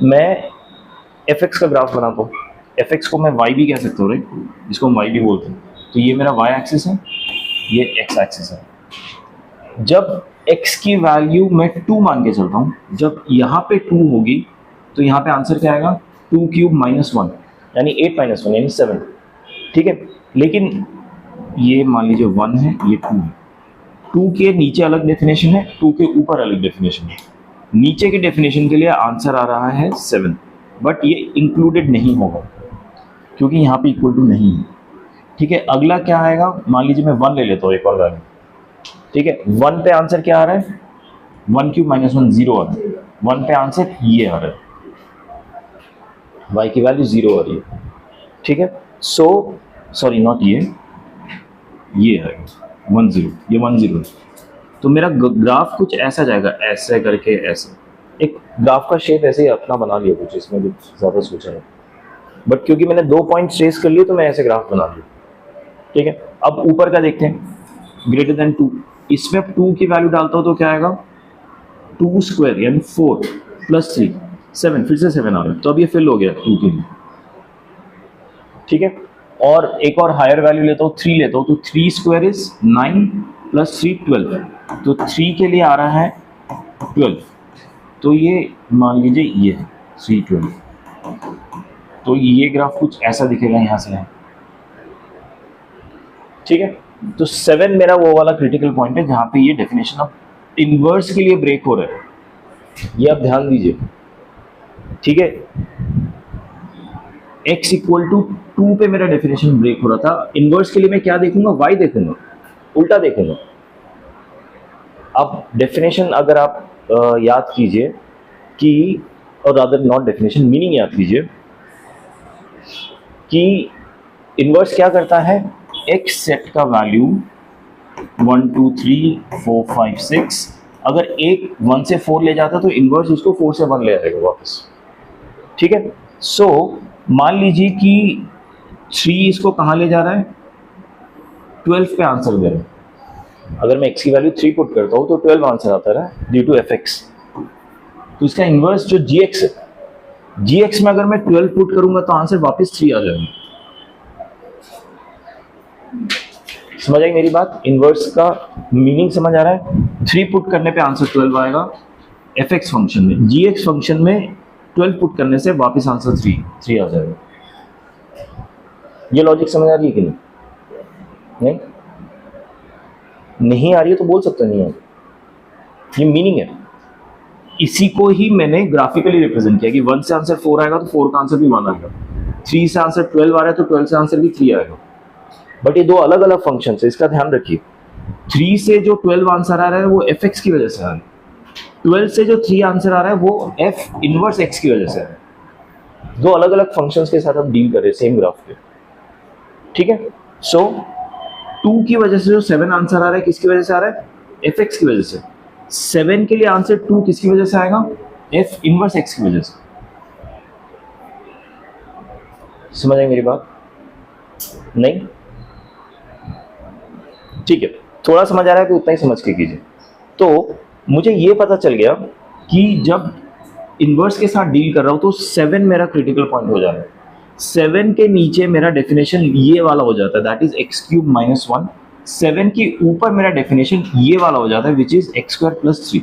मैं एफ एक्स का ग्राफ बनाता हूँ। एफ एक्स को मैं वाई भी कह सकता हूँ, राइट, जिसको हम वाई भी बोलते हैं। तो ये मेरा वाई एक्सिस है, ये एक्स एक्सिस है। जब x की वैल्यू मैं 2 मान के चलता हूँ, जब यहाँ पे 2 होगी तो यहाँ पे आंसर क्या आएगा, 2 क्यूब माइनस 1 यानी 8 माइनस 1 यानी 7, ठीक है। लेकिन ये मान लीजिए 1 है, ये 2 है। 2 के नीचे अलग डेफिनेशन है, 2 के ऊपर अलग डेफिनेशन है। नीचे के डेफिनेशन के लिए आंसर आ रहा है 7, बट ये इंक्लूडेड नहीं होगा क्योंकि यहाँ पे इक्वल टू नहीं है, ठीक है। अगला क्या आएगा, मान लीजिए मैं 1 ले लेता हूँ, एक और वैल्यू, ठीक है, 1 पे आंसर क्या आ रहा है, 1 क्यूब माइनस 1 0 आ रहा है, 1 पे आंसर ये आ रहा है, y की वैल्यू 0 आ रही है। ठीक है, सो सॉरी नॉट ये है 1 0, ये 1 0 है। तो मेरा ग्राफ कुछ ऐसा जाएगा, ऐसे करके ऐसे, एक ग्राफ का शेप ऐसे ही अपना बना लिया कुछ, इसमें कुछ ज़्यादा सोचा नहीं, बट क्योंकि मैंने 2 पॉइंट ट्रेस कर लिए तो मैं ऐसे ग्राफ बना लिया। ठीक है, अब ऊपर का देखते हैं, ग्रेटर देन 2, इसमें 2 की वैल्यू डालता हूँ तो क्या आएगा, 2 स्क्वायर यानी 4 प्लस 3 7, फिर से 7 आ रहा है, तो अब ये फिल हो गया 2 के लिए। ठीक है, और एक और हायर वैल्यू लेता हूँ, 3 लेता हूँ, तो 3 स्क्वायर इज 9 प्लस 3 12, तो 3 के लिए आ रहा है 12, तो ये मान लीजिए ये है 3 12, तो ये ग्राफ कुछ ऐसा दिखेगा यहाँ से है। ठीक है, तो 7 मेरा वो वाला क्रिटिकल पॉइंट है जहाँ पे ये डेफिनेशन ऑफ इनवर्स के लिए ब्रेक हो रहा है, ये आप ध्यान दीजिए। ठीक है, x इक्वल टू 2 पे मेरा डेफिनेशन ब्रेक हो रहा था, इनवर्स के लिए मैं क्या देखूंगा, y देखूंगा, उल्टा देखूंगा। अब डेफिनेशन अगर आप याद कीजिए कि, और अदर नॉट डेफिनेशन, मीनिंग याद कीजिए कि इनवर्स क्या करता है, x सेट का वैल्यू 1 2 3 4 5 6, अगर एक 1 से 4 ले जाता तो इनवर्स उसको 4 से 1 ले आएगा वापस। ठीक है, सो मान लीजिए कि 3 इसको कहाँ ले जा रहा है, 12 पे आंसर दे रहा है। अगर मैं x की वैल्यू 3 पुट करता हूँ तो 12 आंसर आता है ड्यू टू fx, तो इसका इनवर्स जो gx है, gx में अगर मैं 12 पुट करूंगा तो आंसर वापस 3 आ जाएगा। समझ आई मेरी बात, इनवर्स का मीनिंग समझ आ रहा है। 3 पुट करने पे आंसर 12 आएगा fx फंक्शन में, gx फंक्शन में 12 पुट करने से वापस आंसर 3 आ जाएगा। ये लॉजिक समझ आ रही है कि नहीं? नहीं आ रही है तो बोल सकते नहीं है, ये मीनिंग है। इसी को ही मैंने ग्राफिकली रिप्रेजेंट किया कि 1 से आंसर 4 आएगा तो 4 का आंसर भी 1 आएगा, 3 से आंसर 12 आ रहा है तो 12 से आंसर भी 3 आएगा। बट ये दो अलग अलग फंक्शन है, इसका ध्यान रखिए। 3 से जो 12 आंसर आ रहा है वो fx की वजह से आ रहा है, 12 से जो 3 आंसर आ रहा है वो f इनवर्स x की वजह से है। दो अलग अलग फंक्शंस के साथ हम डील कर रहे हैं सेम ग्राफ पे। ठीक है, सो 2 की वजह से जो 7 आंसर आ रहा है किसकी वजह से आ रहा है, fx की वजह से। 7 के लिए आंसर 2 किसकी वजह से आएगा, f इनवर्स x की वजह से। समझ आई मेरी बात? नहीं? ठीक है, थोड़ा समझ आ रहा है तो उतना ही समझ के कीजिए। तो मुझे ये पता चल गया कि जब इनवर्स के साथ डील कर रहा हूं तो 7 मेरा क्रिटिकल पॉइंट हो जा रहा है। 7 के नीचे मेरा डेफिनेशन ये वाला हो जाता है, that is x cube minus 1। 7 के ऊपर मेरा डेफिनेशन ये वाला हो जाता है which is x square plus 3।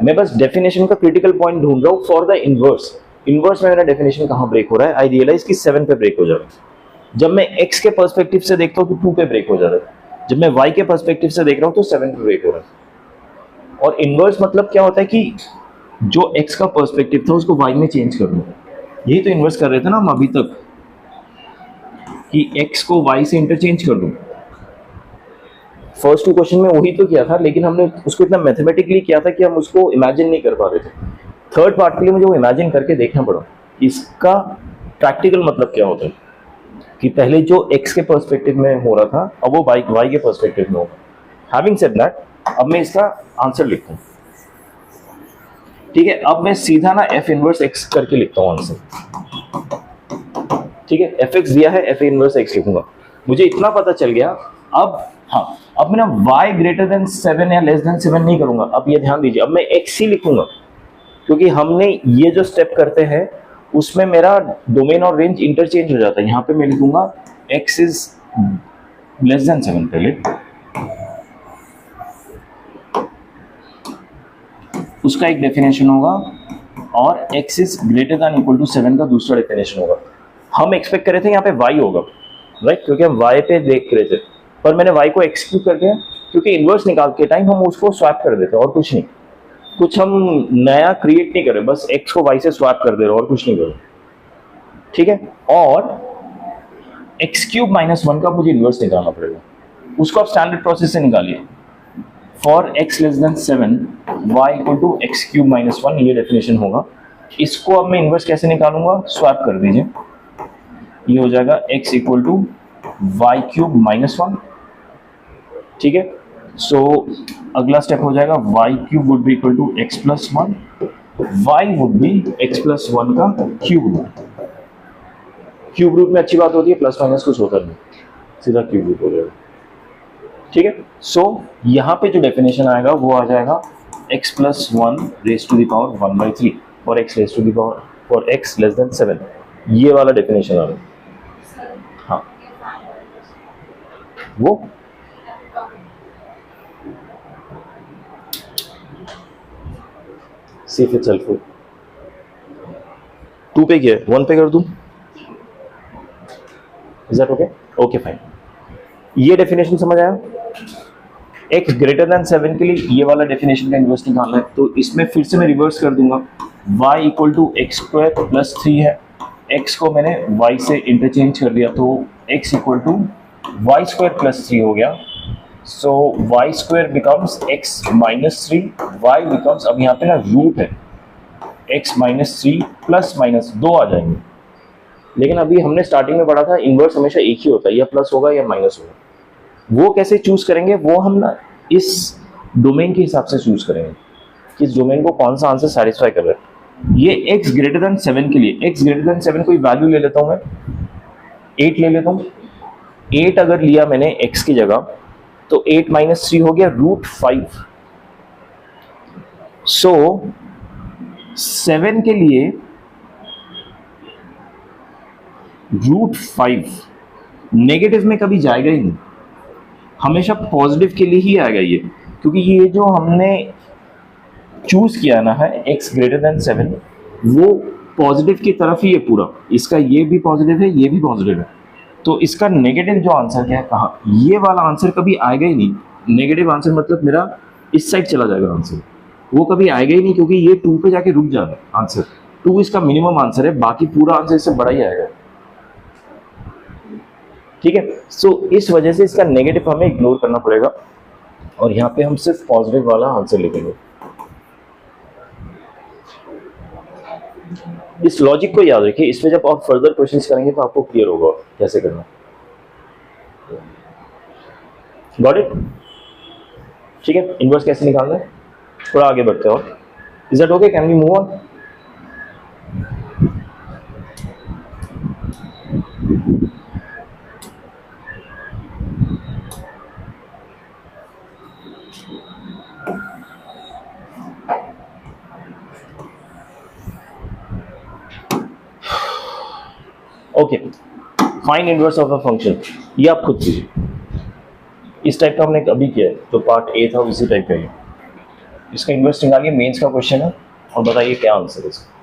मैं बस डेफिनेशन का क्रिटिकल पॉइंट ढूंढ रहा हूँ फॉर द इनवर्स। इनवर्स में मेरा डेफिनेशन कहाँ ब्रेक हो रहा है, आई रियलाइज कि 7 पे ब्रेक हो जा रहा है। जब मैं x के पर्सपेक्टिव से देखता हूँ तो 2 पे ब्रेक हो जा रहा है, जब मैं y के पर्सपेक्टिव से देख रहा हूँ तो 7 पे ब्रेक हो रहा है। और इनवर्स मतलब क्या होता है कि जो x का पर्सपेक्टिव था उसको y में चेंज कर दो। यही तो इन्वर्स कर रहे थे ना हम अभी तक, कि x को y से इंटरचेंज कर दो। फर्स्ट 2 क्वेश्चन में वही तो किया था, लेकिन हमने उसको इतना मैथमेटिकली किया था कि हम उसको इमेजिन नहीं कर पा रहे थे। थर्ड पार्ट के लिए मुझे वो इमेजिन करके देखना पड़ा इसका प्रैक्टिकल मतलब क्या होता है, कि पहले जो x के पर्सपेक्टिव में हो रहा था अब वो y के पर्सपेक्टिव में होगा। हैविंग सेड दैट, अब मैं इसका आंसर लिखता हूँ। ठीक है, अब मैं सीधा ना f इनवर्स x करके लिखता हूँ आंसर। ठीक है, fx दिया है, f इनवर्स x लिखूंगा। मुझे इतना पता चल गया। अब हाँ, अब मैं ना y ग्रेटर देन 7 या लेस देन 7 नहीं करूंगा। अब ये ध्यान दीजिए, अब मैं x ही लिखूंगा, क्योंकि हमने ये जो स्टेप करते हैं उसमें मेरा डोमेन और रेंज इंटरचेंज हो जाता है। यहाँ पे मैं लिखूंगा x इज लेस देन 7 पहले, उसका एक डेफिनेशन होगा, और x is greater than equal to 7 का दूसरा डेफिनेशन होगा। हम एक्सपेक्ट कर रहे थे यहाँ पे y होगा, राइट, क्योंकि हम y पे देख रहे थे, पर मैंने y को x क्यों कर दिया, क्योंकि इनवर्स निकाल के टाइम हम उसको स्वैप कर देते और कुछ नहीं, कुछ हम नया क्रिएट नहीं कर रहे, बस x को y से स्वैप कर दे रहे और कुछ नहीं कर रहे। ठीक है, और x क्यूब माइनस 1 का मुझे इनवर्स निकालना पड़ेगा। उसको आप स्टैंडर्ड प्रोसेस से निकालिए। For x less than 7 y equal to x cube minus 1, ये डेफिनेशन होगा। इसको अब मैं इन्वर्स कैसे निकालूंगा, स्वैप कर दीजिए, ये हो जाएगा x equal to y cube minus 1, ठीक है। सो अगला स्टेप हो जाएगा y cube would be equal to x plus 1, y would be x plus 1 का क्यूब रूट। क्यूब रूट में अच्छी बात होती है, प्लस माइनस कुछ होता नहीं, सीधा क्यूब रूट हो जाएगा, ठीक है। सो यहाँ पे जो डेफिनेशन आएगा वो आ जाएगा x plus 1 raise to the power 1/3 और x raise to the power for x less than 7, ये वाला डेफिनेशन आ रहा है। हाँ वो सी इफ इट्स हेल्पफुल। 2 पे किया है, 1 पे कर दूं, is that okay? Okay fine. ये डेफिनेशन समझ आया? x ग्रेटर देन 7 के लिए ये वाला डेफिनेशन का इन्वर्स निकालना है, तो इसमें फिर से मैं रिवर्स कर दूंगा। y equal to x square plus 3 है, x को मैंने y से इंटरचेंज कर दिया, तो x equal to y square plus 3 हो गया। So y square becomes x minus 3, y becomes, अब यहाँ पे ना रूट है, एक्स माइनस 3 प्लस माइनस 2 आ जाएंगे। लेकिन अभी हमने स्टार्टिंग में पढ़ा था इन्वर्स हमेशा एक ही होता है, या प्लस होगा या माइनस होगा। वो कैसे चूज करेंगे, वो हम ना इस डोमेन के हिसाब से चूज करेंगे कि इस डोमेन को कौन सा आंसर सेटिस्फाई कर रहा है। ये x ग्रेटर देन 7 के लिए, x ग्रेटर देन 7 कोई वैल्यू ले लेता हूं मैं, 8 ले लेता हूं। 8 अगर लिया मैंने x की जगह, तो 8 माइनस 3 हो गया रूट 5। सो 7 के लिए रूट 5 नेगेटिव में कभी जाएगा ही नहीं, हमेशा पॉजिटिव के लिए ही आएगा ये, क्योंकि ये जो हमने चूज किया ना है x ग्रेटर देन 7, वो पॉजिटिव की तरफ ही है पूरा, इसका ये भी पॉजिटिव है, ये भी पॉजिटिव है, तो इसका नेगेटिव जो आंसर क्या है, कहाँ, ये वाला आंसर कभी आएगा ही नहीं। नेगेटिव आंसर मतलब मेरा इस साइड चला जाएगा आंसर, वो कभी आएगा ही नहीं, क्योंकि ये 2 पे जाके रुक जाएगा आंसर। 2 इसका मिनिमम आंसर है, बाकी पूरा आंसर इससे बड़ा ही आएगा, ठीक है। सो इस वजह से इसका नेगेटिव हमें इग्नोर करना पड़ेगा और यहाँ पे हम सिर्फ पॉजिटिव वाला आंसर लिखेंगे। इस लॉजिक को याद रखिए, इसमें जब आप फर्दर क्वेश्चंस करेंगे तो आपको क्लियर होगा कैसे करना। Got it? ठीक है, इनवर्स कैसे निकालना है, थोड़ा आगे बढ़ते हैं और is that okay, can we move on? Okay, find inverse of a function, ये आप खुद कीजिए। इस टाइप का हमने अभी किया है, तो पार्ट ए था उसी टाइप का ही। इसका इनवर्स निकालिए, मेंस का क्वेश्चन है, और बताइए क्या आंसर है इसका।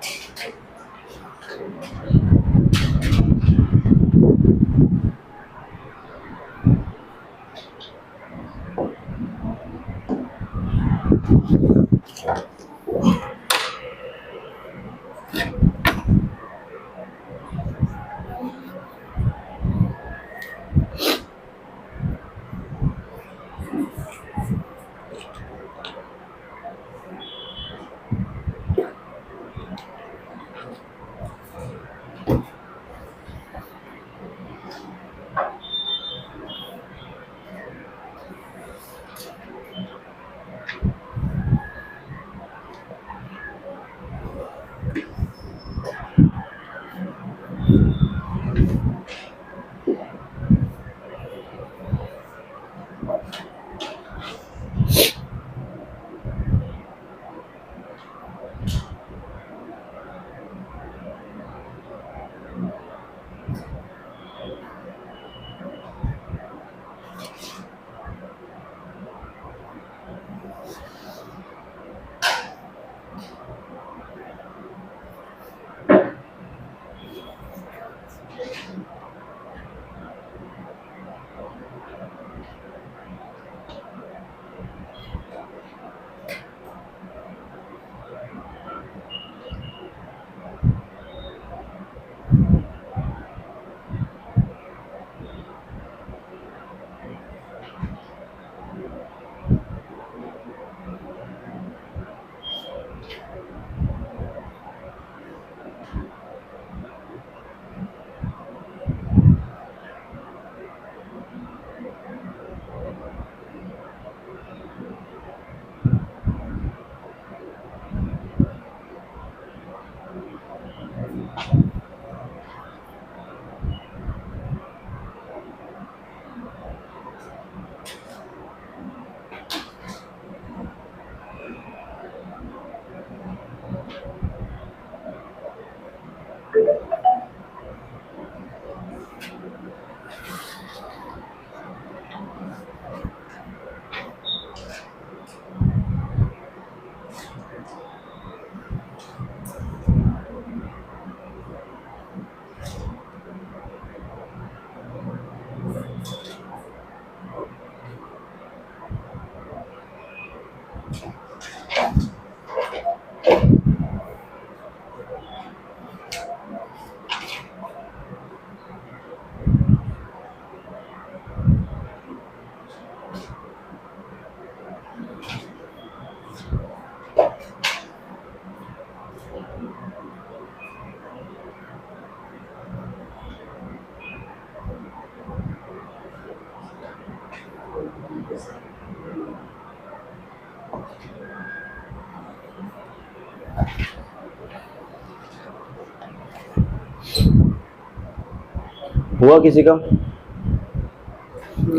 हुआ किसी का?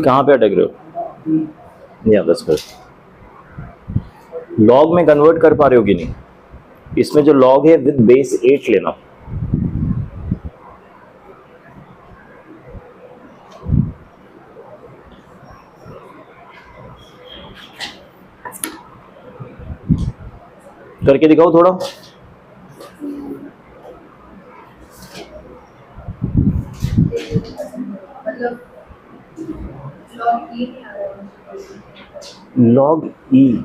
कहाँ पे अटक रहे हो? या 10 कर लॉग में कन्वर्ट कर पा रहे हो कि नहीं? इसमें जो लॉग है विद बेस 8 लेना। करके दिखाओ थोड़ा। लॉग ई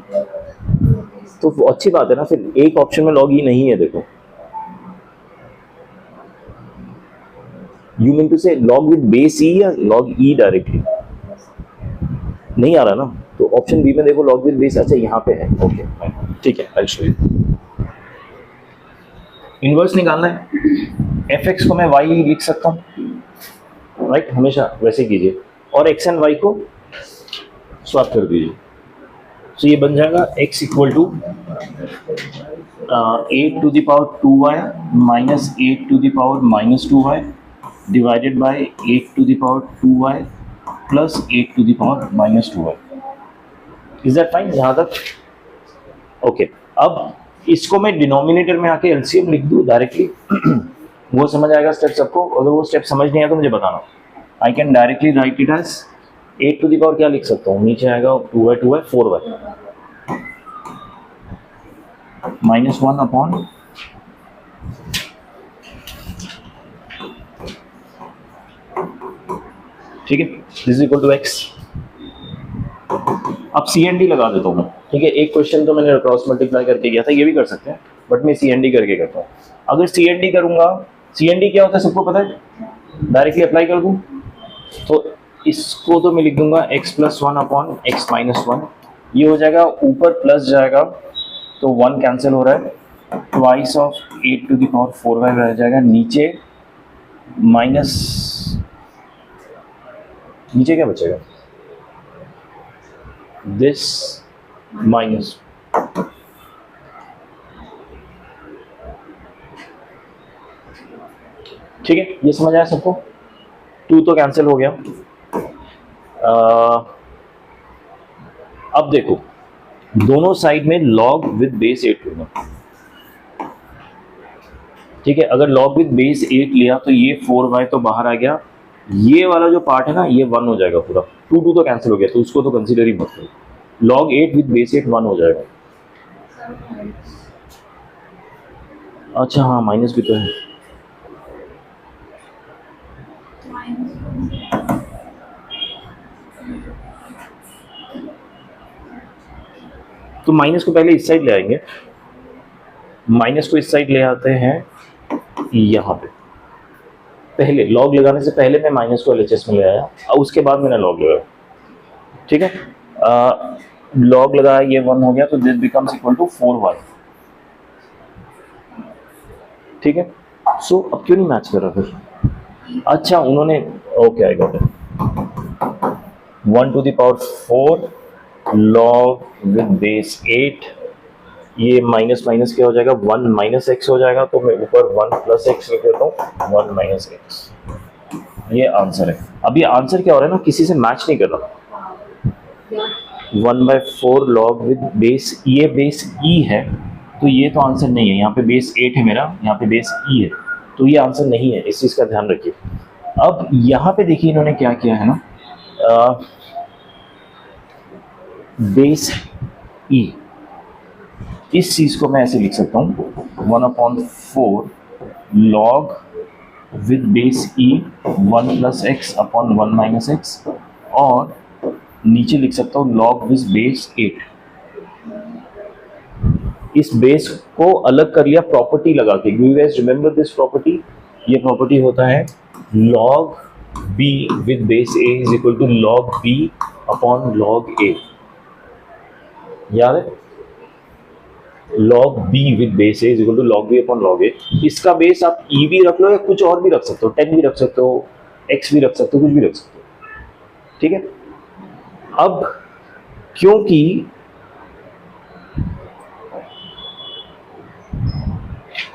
तो अच्छी बात है ना, फिर एक ऑप्शन में लॉग ई नहीं है। देखो, यू मीन टू से लॉग विद बेस ई या लॉग ई डायरेक्टली? नहीं आ रहा ना, तो ऑप्शन बी में देखो लॉग विद बेस। अच्छा यहाँ पे है, ओके ठीक है, आई शो यू। इनवर्स निकालना है। एफ एक्स को मैं वाई लिख सकता हूँ, राइट, हमेशा वैसे कीजिए, और एक्स एंड वाई को स्वैप कर दीजिए। तो ये बन जाएगा x equal to 8 to the power 2y माइनस 8 to the power minus 2y divided by 8 to the power 2y plus 8 to the power minus 2y। Is that fine यहाँ तक? ओके, अब इसको मैं डिनोमिनेटर में आके एलसीएम लिख दूँ डायरेक्टली, वो समझ आएगा स्टेप सबको। अगर वो स्टेप समझ नहीं आया तो मुझे बताना। I can directly write it as 8 to the power क्या लिख सकता हूँ, नीचे आएगा 2y 2y 4y minus 1 upon ठीक है, दिस इक्वल टू x। अब सी एन डी लगा देता हूँ मैं, ठीक है। एक क्वेश्चन तो मैंने क्रॉस मल्टीप्लाई करके किया था, ये भी कर सकते हैं, बट मैं सी एन डी करके करता हूँ। अगर सी एन डी करूँगा, सी एन डी क्या होता है सबको पता है, डायरेक्टली अप्लाई कर दूँ तो इसको तो मैं लिख दूंगा x plus 1 upon x minus 1। ये हो जाएगा, ऊपर प्लस जाएगा तो 1 कैंसिल हो रहा है, twice of 8 to the power 4y रह जाएगा, नीचे माइनस, नीचे क्या बचेगा, दिस माइनस, ठीक है। ये समझ आया सबको? 2 तो कैंसिल हो गया। अब देखो, दोनों साइड में log विद बेस 8 लेना, ठीक है। अगर log विद बेस 8 लिया तो ये 4y तो बाहर आ गया, ये वाला जो पार्ट है ना ये 1 हो जाएगा पूरा। 2 तो कैंसिल हो गया, तो उसको तो कंसीडर ही मत करो। log 8 विद बेस 8 1 हो जाएगा। अच्छा हाँ, माइनस भी तो है। तो माइनस को पहले इस साइड ले आएंगे, माइनस को इस साइड ले आते हैं यहाँ पे। पहले लॉग लगाने से पहले मैं माइनस को एलएचएस में ले आया, और उसके बाद मैंने लॉग लगाया, ठीक है। लॉग लगाया, ये 1 हो गया, तो this becomes equal to 4y, ठीक है। सो अब क्यों नहीं मैच कर रहा फिर? अच्छा उन्होंने, okay I got it, 1 to the power 4 log with base 8, ये माइनस माइनस क्या हो जाएगा, 1 माइनस एक्स हो जाएगा, तो मैं ऊपर 1 प्लस एक्स लिख देता हूँ, 1 माइनस एक्स। ये आंसर है। अब ये आंसर क्या हो रहा है ना, किसी से मैच नहीं कर रहा। 1/4 log विद बेस, ये बेस ई है, तो ये तो आंसर नहीं है, यहाँ पे बेस 8 है मेरा, यहाँ पे बेस ई है, तो ये आंसर नहीं है, इस चीज़ का ध्यान रखिए। अब यहाँ पे देखिए इन्होंने क्या किया है ना, बेस ई, इस चीज़ को मैं ऐसे लिख सकता हूँ 1/4 log with base E 1 + x upon 1 - x, और नीचे लिख सकता हूँ लॉग विद बेस 8। इस बेस को अलग कर लिया प्रॉपर्टी लगा के। You guys remember this property? ये प्रॉपर्टी होता है log b with base a is equal to log b upon log a। याद है? log b with base a is equal to log b upon log a। इसका base आप e भी रख लो या कुछ और भी रख सकते हो, 10 भी रख सकते हो, x भी रख सकते हो, कुछ भी रख सकते हो, ठीक है। अब क्योंकि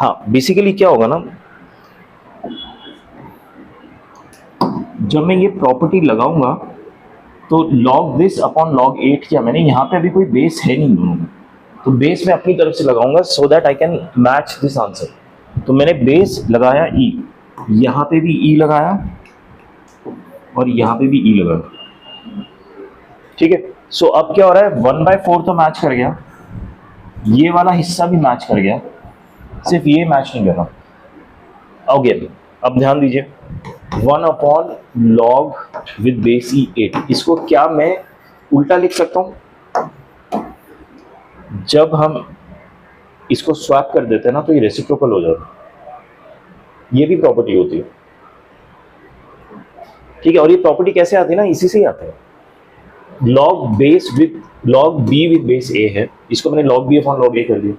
हाँ, बेसिकली क्या होगा ना, जब मैं ये प्रॉपर्टी लगाऊंगा तो log दिस अपॉन log 8 किया मैंने, यहाँ पे अभी कोई बेस है नहीं दोनों में, तो बेस मैं अपनी तरफ से लगाऊंगा सो that I can match this answer. तो मैंने बेस लगाया e, यहाँ पे भी e लगाया और यहाँ पे भी e लगाया, ठीक है। सो अब क्या हो रहा है, 1/4 तो मैच कर गया, ये वाला हिस्सा भी मैच कर गया, सिर्फ ये मैच नहीं कर रहा। अगेन अब ध्यान दीजिए, 1/log विद बेस ई 8, इसको क्या मैं उल्टा लिख सकता हूं? जब हम इसको स्वैप कर देते हैं ना तो ये रेसिप्रोकल हो जाता है, ये भी प्रॉपर्टी होती है, ठीक है। और ये प्रॉपर्टी कैसे आती है ना, इसी से ही आती है। log b with base a है, इसको मैंने log b upon log a कर दिया,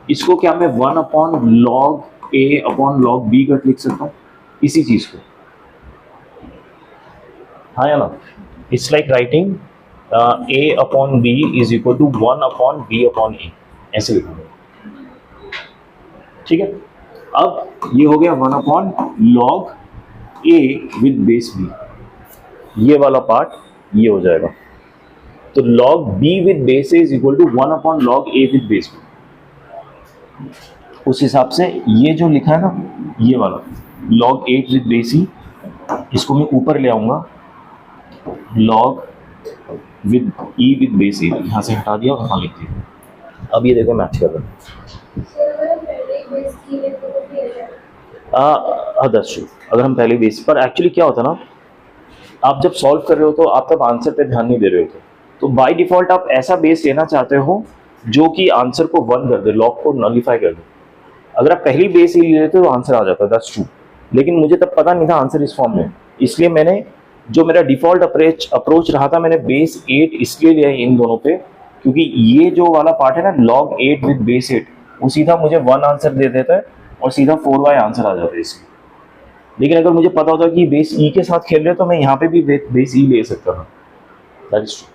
इसको क्या मैं 1/log a upon log b कर लिख सकता हूँ, इसी चीज को, हाँ या ना? It's like writing a upon b is equal to 1/b upon a, ऐसे लिखूंगा, ठीक है। अब ये हो गया 1/log a with base b, ये वाला पार्ट ये हो जाएगा, तो log b with base a is equal to 1/log a with base b। उस हिसाब से ये जो लिखा है ना, ये वाला log 8 विद बेस e, इसको मैं ऊपर ले आऊंगा log with e with base e, यहाँ से हटा दिया और वहाँ लिख दिया। अब ये देखो मैच कर रहा है, दैट्स ट्रू। अगर हम पहले बेस पर, एक्चुअली क्या होता है ना, आप जब सॉल्व कर रहे हो तो आप तब आंसर पे ध्यान नहीं दे रहे होते, तो बाय डिफॉल्ट आप ऐसा बेस लेना चाहते हो जो कि आंसर को 1 कर दे, लॉग को नलिफाई कर दे। अगर आप पहली बेस ही ले लेते हो तो आंसर आ जाता है, दैट्स ट्रू। लेकिन मुझे तब पता नहीं था आंसर इस फॉर्म में, इसलिए मैंने जो मेरा डिफॉल्ट अप्रोच रहा था, मैंने बेस 8 इसलिए लिया इन दोनों पे, क्योंकि ये जो वाला पार्ट है ना log 8 विद बेस 8, वो सीधा मुझे 1 आंसर दे देता है और सीधा 4y आंसर आ जाता है इसमें। लेकिन अगर मुझे पता होता कि बेस ई के साथ खेल रहे तो मैं यहाँ पे भी बेस ई ले सकता था, दैट इज ट्रू,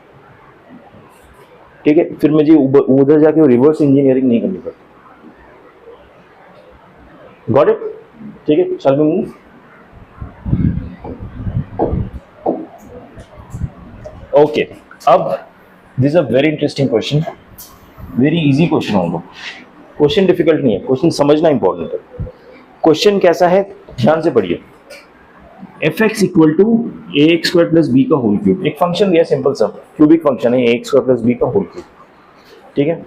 ठीक है। फिर मुझे उधर जाके रिवर्स इंजीनियरिंग नहीं करनी पड़ती। Got it? ठीक है, शैल वी मूव। ओके, अब this is a very interesting question, very easy question होगा, क्वेश्चन डिफिकल्ट नहीं है, क्वेश्चन समझना इंपॉर्टेंट है। क्वेश्चन कैसा है, ध्यान से पढ़िए। fx equal to ax² plus B का होल क्यूब, एक फंक्शन दिया सिंपल सा, क्यूबिक फंक्शन है ax² प्लस बी का होल क्यूब, ठीक है।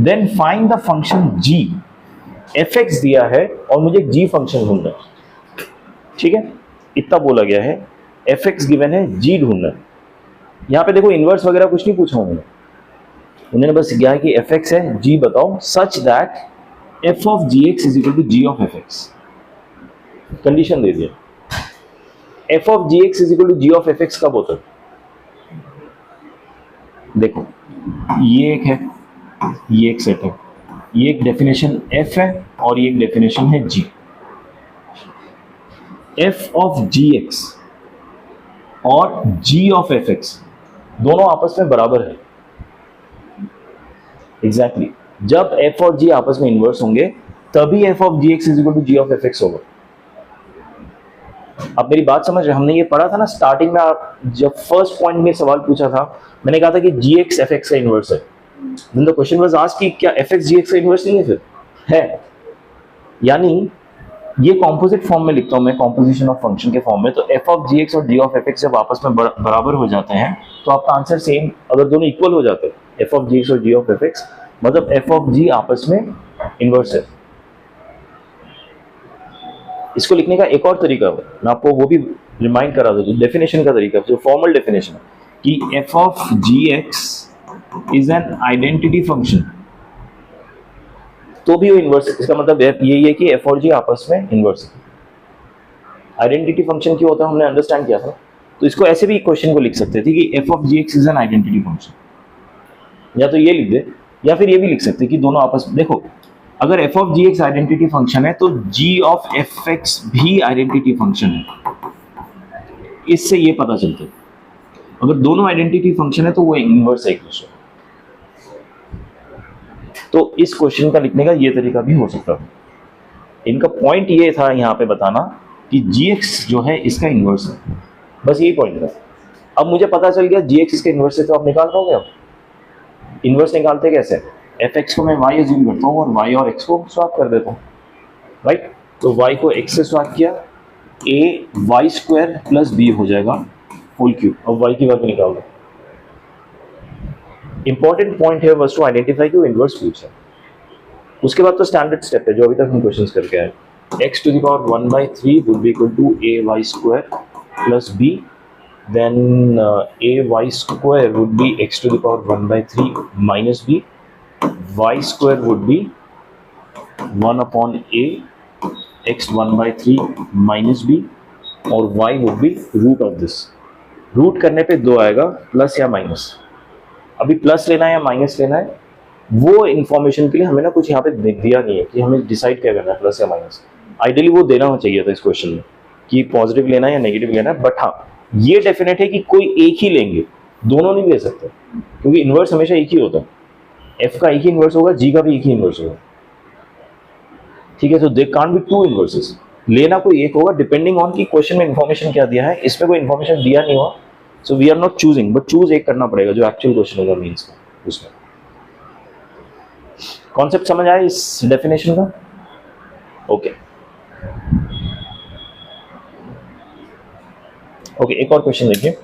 Then find the function g, fx दिया है और मुझे g फंक्शन ढूंढना है, ठीक है। इतना बोला गया है, fx गिवन है, g ढूंढना है। यहाँ पे देखो इनवर्स वगैरह कुछ नहीं पूछा उन्होंने बस किया है कि fx है, g बताओ, such that f of gx is equal to g of fx। Condition दे दिया, f of gx is equal to g of fx कब होता है? देखो ये एक है, ये एक सेट है, ये एक डेफिनेशन f है और ये एक डेफिनेशन है g। f ऑफ gx और g ऑफ fx दोनों आपस में बराबर है, एग्जैक्टली exactly. जब f और g आपस में इन्वर्स होंगे तभी f of gx is equal to g of fx होगा। आप मेरी बात समझ रहे हैं? हमने ये पढ़ा था ना स्टार्टिंग में, आप जब फर्स्ट पॉइंट में सवाल पूछा था, मैंने कहा था कि gx fx का इन्वर्स है, then the question was asked कि क्या एफ एक्स जी एक्स का इनवर्स नहीं है, फिर है, यानी ये कॉम्पोजिट फॉर्म में लिखता हूं मैं, कॉम्पोजिशन ऑफ फंक्शन के फॉर्म में, तो एफ ऑफ जी एक्स और जी ऑफ एफ एक्स जब आपस में बराबर हो जाते हैं तो आपका आंसर सेम, अगर दोनों इक्वल हो जाते हैं एफ ऑफ जी एक्स और जी ऑफ एफ एक्स, मतलब एफ ऑफ जी आपस में इनवर्स है। इसको लिखने का एक और तरीका है, मैं आपको वो भी रिमाइंड करा दूं, डेफिनेशन का तरीका, जो फॉर्मल डेफिनेशन है कि F of ji x is an identity function, तो भी वो इनवर्स है। इसका मतलब यही है कि एफ और जी आपस में इनवर्स है। आइडेंटिटी फंक्शन क्यों होता है हमने अंडरस्टैंड किया था, तो इसको ऐसे भी क्वेश्चन को लिख सकते थे कि F of ji x is an identity function, या तो ये लिख दे या फिर ये भी लिख सकते कि दोनों आपस में, देखो अगर F of ji X identity function है तो जी ऑफ एफ एक्स भी आइडेंटिटी फंक्शन है, इससे ये पता चलता है अगर दोनों आइडेंटिटी फंक्शन है तो वो इनवर्स है एक दूसरे। तो इस क्वेश्चन का लिखने का ये तरीका भी हो सकता है। इनका पॉइंट ये था यहाँ पे बताना कि gx जो है इसका इनवर्स है, बस यही पॉइंट था। अब मुझे पता चल गया gx इसका इनवर्स है, तो आप निकाल पाओगे। अब इनवर्स निकालते कैसे, fx को मैं y अज्यूम करता हूँ और y और x को स्वैप कर देता हूँ, राइट। तो y को x से स्वैप किया, a y square plus b हो जाएगा होल क्यूब। अब y की वैल्यू निकाल दो। इंपॉर्टेंट पॉइंट है बस टू आइडेंटिफाई कि वो इनवर्स पूछा। उसके बाद तो स्टैंडर्ड स्टेप है जो अभी तक हम क्वेश्चंस करके आए। x to the power 1/3 would be equal to ay square plus b, then ay square would be x to the power 1/3 minus b, y square would be 1 upon a x 1/3 minus b, और y would be root of this। Root करने पे 2 आएगा, plus या minus. अभी plus लेना है या minus लेना है वो इन्फॉर्मेशन के लिए हमें ना कुछ यहाँ पे दिया नहीं है कि हमें डिसाइड क्या करना है, प्लस या माइनस। आइडियली वो देना चाहिए था इस क्वेश्चन में कि पॉजिटिव लेना है या नेगेटिव लेना है, बट हाँ ये डेफिनेट है कि कोई एक ही लेंगे, दोनों नहीं ले सकते, क्योंकि इनवर्स हमेशा एक ही होता है। एफ का एक ही इनवर्स होगा, जी का भी एक ही इनवर्स होगा, ठीक है। तो they can't be two inverses, लेना कोई एक होगा डिपेंडिंग ऑन कि क्वेश्चन में इन्फॉर्मेशन क्या दिया है। इसमें कोई इन्फॉर्मेशन दिया नहीं हुआ, so we are not choosing, but choose एक करना पड़ेगा जो एक्चुअल क्वेश्चन होगा मीन्स का। उसमें कॉन्सेप्ट समझ आया इस डेफिनेशन का? ओके ओके, एक और क्वेश्चन देखिए।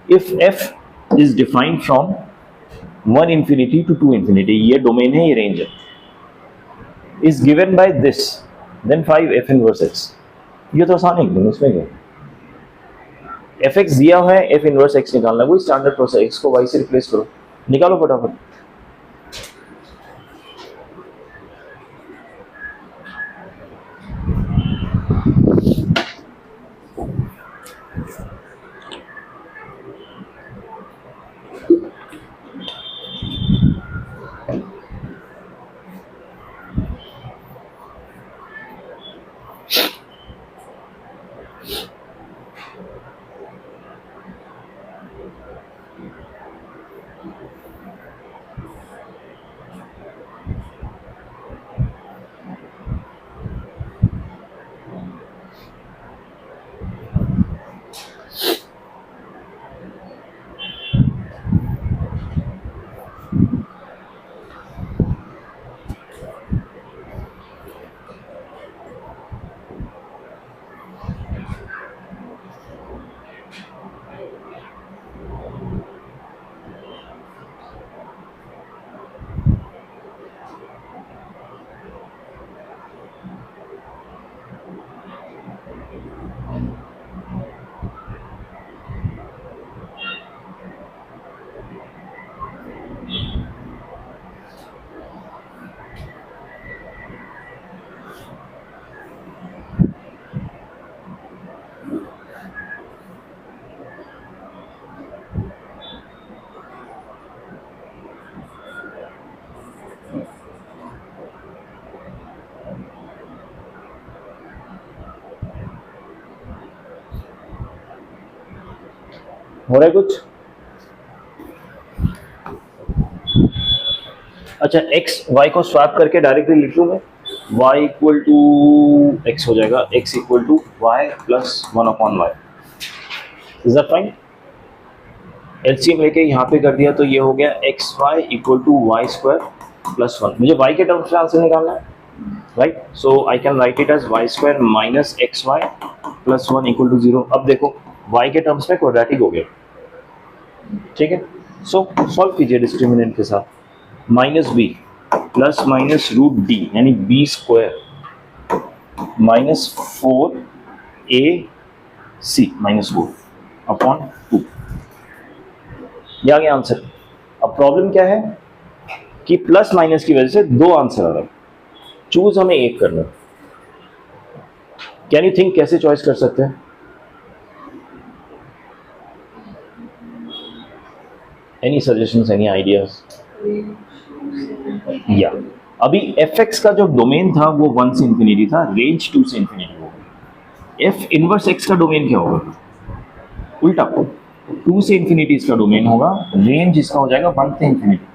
If f is defined from 1 infinity to 2 infinity, ये डोमेन है, ये रेंज है, is given by this, then 5 f inverse x। ये तो आसान है एकदम, इसमें क्या, एफ एक्स दिया हुआ है, एफ इनवर्स एक्स निकालना है, वही स्टैंडर्ड प्रोसेस। एक्स को वाई से रिप्लेस करो, निकालो फटाफट। हो रहा है कुछ? अच्छा, एक्स वाई को स्वैप करके डायरेक्टली लिख लूँ मैं, y इक्वल टू एक्स हो जाएगा, x equal to y plus 1 upon y. Is that fine? LCM लेके यहाँ पे कर दिया तो ये हो गया x y equal to y square plus one. मुझे वाई के टर्म्स में आंसर निकालना है, right? So I can write it as y square minus x y plus one equal to zero. अब देखो वाई के टर्म्स में क्वाड्रेटिक हो गया, ठीक है? सो सॉल्व कीजिए डिस्क्रिमिनेंट के साथ, minus B plus minus root D यानी B square minus four A C minus four upon two. ये आ गया आंसर। अब प्रॉब्लम क्या है कि प्लस माइनस की वजह से दो आंसर आ रहा है, चूज हमें एक करना। कैन यू थिंक कैसे चॉइस कर सकते हैं? Any suggestions, any ideas? या अभी एफ एक्स का जो डोमेन था वो 1 से इंफिनिटी था, रेंज 2 से इंफिनिटी होगा। एफ इनवर्स एक्स का डोमेन क्या होगा? उल्टा, 2 से इंफिनिटी इसका डोमेन होगा, रेंज इसका हो जाएगा 1 से इंफिनिटी।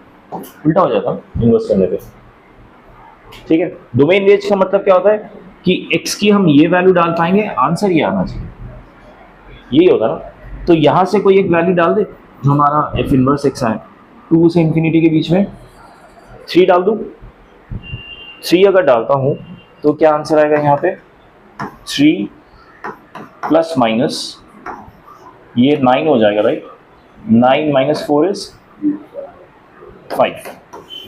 उल्टा हो जाता इनवर्स करने पे, ठीक है? डोमेन रेंज का मतलब क्या होता है कि x की हम ये वैल्यू डाल पाएंगे, आंसर ये आना चाहिए, यही होता ना। तो यहां से कोई एक वैल्यू डाल दे जो हमारा एफ इनवर्स एक्स आए, 2 से इंफिनिटी के बीच में 3 डाल दूं। 3 अगर डालता हूं तो क्या आंसर आएगा यहाँ पे? 3 प्लस माइनस ये 9 हो जाएगा, राइट? 9 माइनस 4 इज 5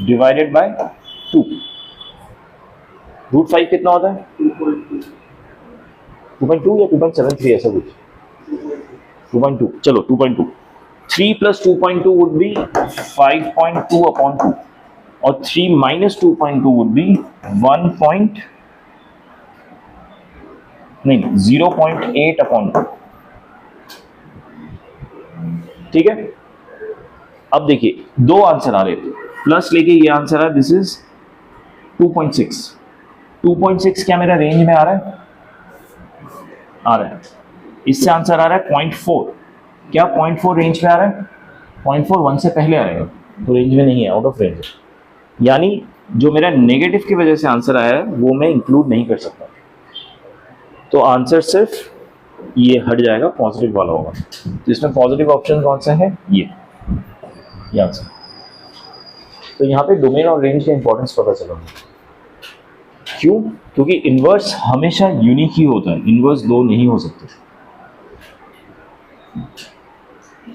डिवाइडेड बाय 2। रूट 5 कितना होता है? 2.2 या 2.73 ऐसा कुछ, 2.2। चलो 2.2, 3 प्लस 2.2 वुड बी 5.2 अपॉन 2 और 3 माइनस 2.2 वुड बी 0.8 अपॉन 2, ठीक है? अब देखिए दो आंसर आ रहे थे, प्लस लेके ये आंसर आ, दिस इज 2.6। 2.6 क्या मेरा रेंज में आ रहा है? आ रहा है। इससे आंसर आ रहा है 0.4। क्या 0.4 रेंज में आ रहा है? 0.4 1 से पहले आएगा तो रेंज में नहीं है, आउट ऑफ रेंज। यानी जो मेरा नेगेटिव की वजह से आंसर आया है वो मैं इंक्लूड नहीं कर सकता, तो आंसर सिर्फ ये हट जाएगा, पॉजिटिव वाला होगा। तो इसमें पॉजिटिव ऑप्शन कौन सा है? ये आंसर। तो यहाँ पे डोमेन और रेंज का इंपॉर्टेंस पता चला। क्यों? क्योंकि इनवर्स हमेशा यूनिक ही होता है, इनवर्स दो नहीं हो सकते,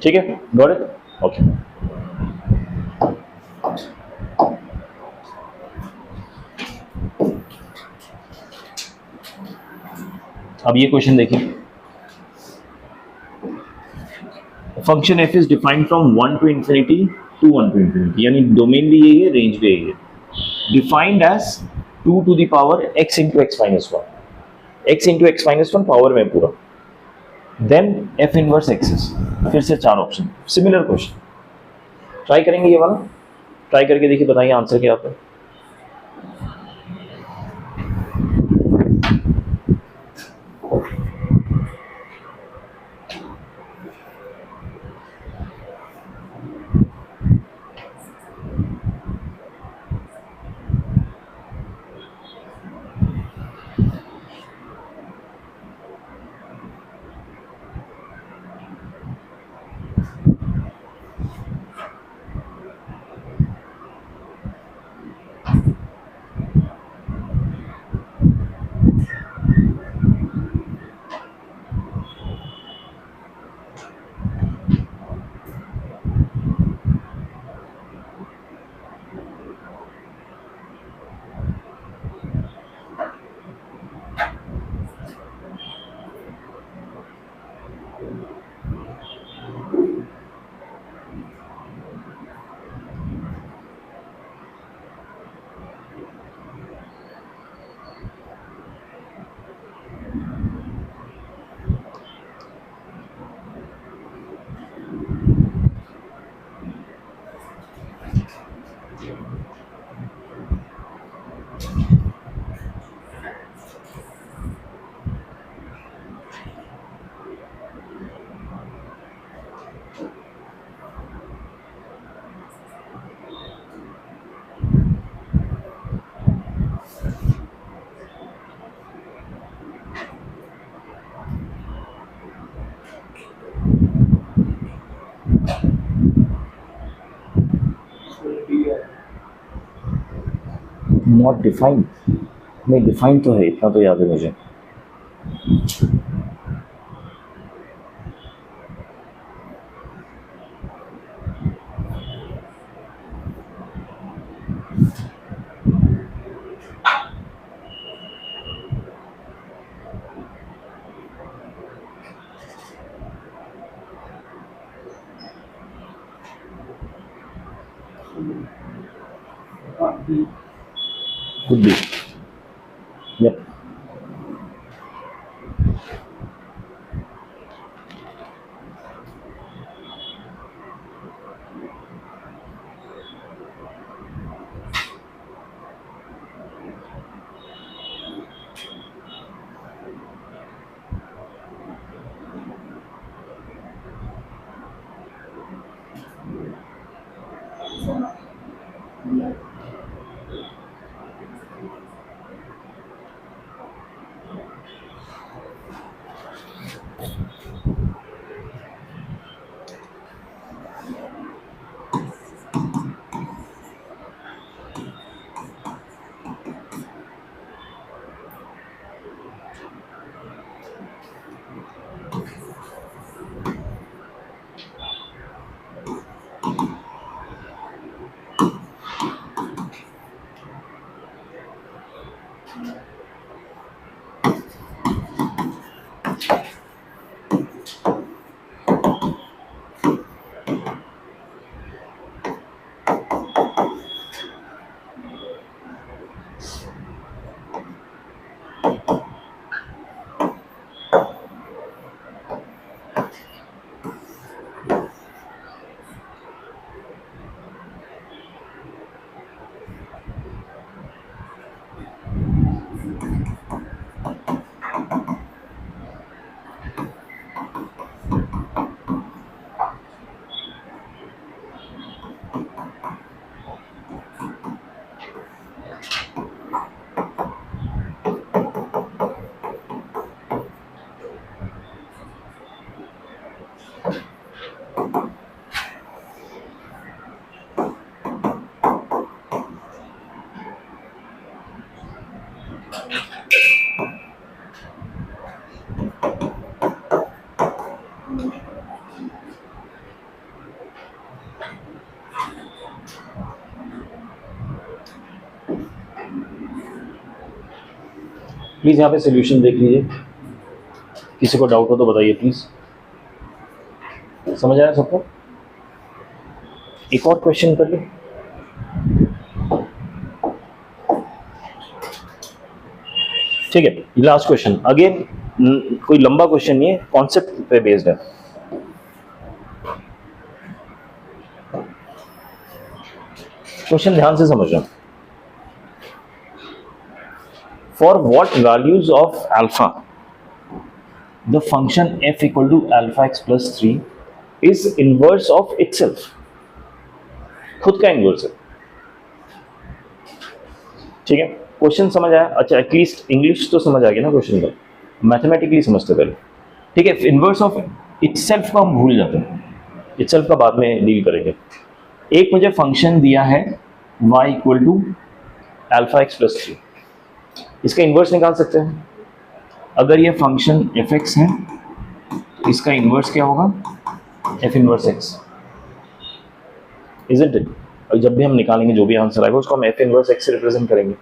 ठीक है? Got it? ओके। अब ये क्वेश्चन देखिए, function F is defined from 1 to infinity to 1 to infinity, यानी डोमेन भी यही है, रेंज भी यही है। Defined as 2 to the power x into x minus 1, x into x minus 1 power में पूरा, देन f इनवर्स एक्सिस। फिर से 4 ऑप्शन, सिमिलर क्वेश्चन ट्राई करेंगे। ये वाला ट्राई करके देखिए, बताइए आंसर क्या आता है। नॉट डिफाइंड, नहीं डिफाइन तो है, इतना तो याद है मुझे। Could be. Yep. प्लीज़ यहाँ पे सोल्यूशन देख लीजिए, किसी को डाउट हो तो बताइए प्लीज़। समझ आया सबको? एक और क्वेश्चन कर ले। ठीक है, लास्ट क्वेश्चन अगेन, कोई लंबा क्वेश्चन नहीं है, कॉन्सेप्ट पे बेस्ड है। क्वेश्चन ध्यान से समझना। For what values of alpha the function f equal to alpha x plus 3 is inverse of itself? खुद का इन्वर्स है। ठीक है, क्वेश्चन समझ आया? अच्छा, एटलीस्ट इंग्लिश तो समझ आ गया ना क्वेश्चन का, मैथमेटिकली समझते पहले। ठीक है, इन्वर्स ऑफ इटसेल्फ को हम भूल जाते हैं, इटसेल्फ का बाद में डील करेंगे। एक मुझे फंक्शन दिया है y equal to alpha x plus 3, इसका इन्वर्स निकाल सकते हैं। अगर ये फंक्शन f(x) है तो इसका इन्वर्स क्या होगा? f inverse x, isn't it? और जब भी हम निकालेंगे जो भी आंसर आएगा उसको हम f इन्वर्स x से रिप्रेजेंट करेंगे।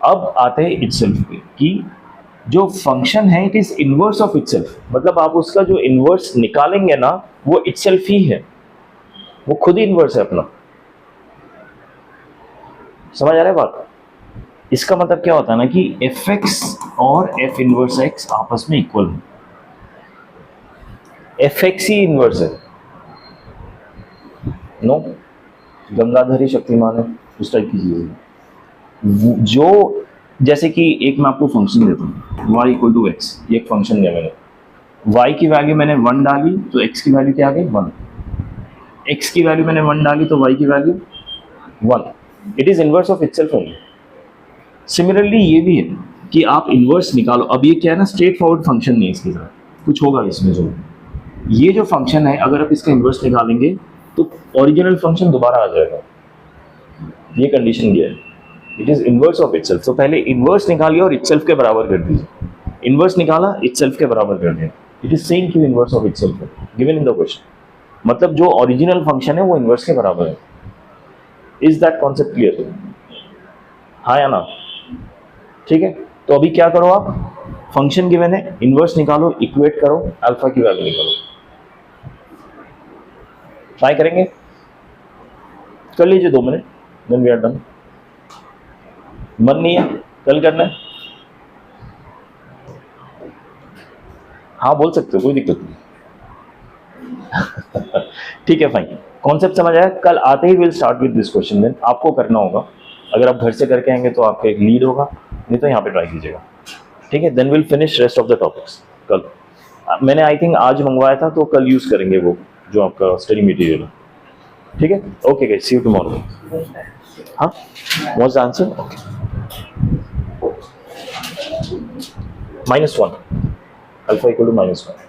अब आते हैं इटसेल्फ पे कि जो फंक्शन है it is inverse of itself, मतलब आप उसका जो इन्वर्स निकालेंगे ना वो इटसेल्फ ही है, वो खुद ही इन्वर्स है अपना। समझ आ रहा है बात? इसका मतलब क्या होता है ना कि f(x) और f इनवर्स x आपस में इक्वल है, f(x) ही इनवर्स है। नो, गंगाधरी शक्तिमान है, उस टाइप की चीज है। जो जैसे कि एक मैं आपको फंक्शन देता हूँ y इक्वल टू एक्स, ये एक फंक्शन दिया मैंने, y की वैल्यू मैंने 1 डाली तो x की वैल्यू क्या आ गई? 1। x की वैल्यू मैंने 1 डाली तो y की value 1। It is inverse of itself only. Similarly ये भी है कि आप इन्वर्स निकालो। अब ये क्या है ना, स्ट्रेट फॉरवर्ड फंक्शन नहीं है, इसके साथ कुछ होगा इसमें। जो ये जो फंक्शन है अगर आप इसका इन्वर्स निकालेंगे तो ओरिजिनल फंक्शन दोबारा आ जाएगा, ये कंडीशन ये है। It is inverse of itself. तो पहले इनवर्स निकालिए और इटसेल्फ के बराबर कर दीजिए। इनवर्स निकाला, इटसेल्फ के बराबर कर दिया। It is same to inverse of itself given in the question. मतलब जो ओरिजिनल फंक्शन है वो इनवर्स के बराबर है। Is that concept clear? हाँ या ना? ठीक है, तो अभी क्या करो आप, फंक्शन गिवन है, इनवर्स निकालो, इक्वेट करो, अल्फा की वैल्यू निकालो। ट्राई करेंगे, कर लीजिए 2 minute, then we are done. मन नहीं है, कल करना है? हाँ बोल सकते हो, कोई दिक्कत नहीं। ठीक है फाइन, कॉन्सेप्ट समझ आया? कल आते ही will start with this question. Then आपको करना होगा, अगर आप घर से करके आएंगे तो आपका एक लीड होगा, नहीं तो यहाँ पे ट्राई कीजिएगा। ठीक है, then will finish rest of the topics कल। मैंने आई थिंक आज मंगवाया था, तो कल यूज करेंगे वो जो आपका स्टडी मटेरियल है। ठीक है, okay guys, see you tomorrow. हाँ, what's the answer? Okay, -1 alpha equal to -1।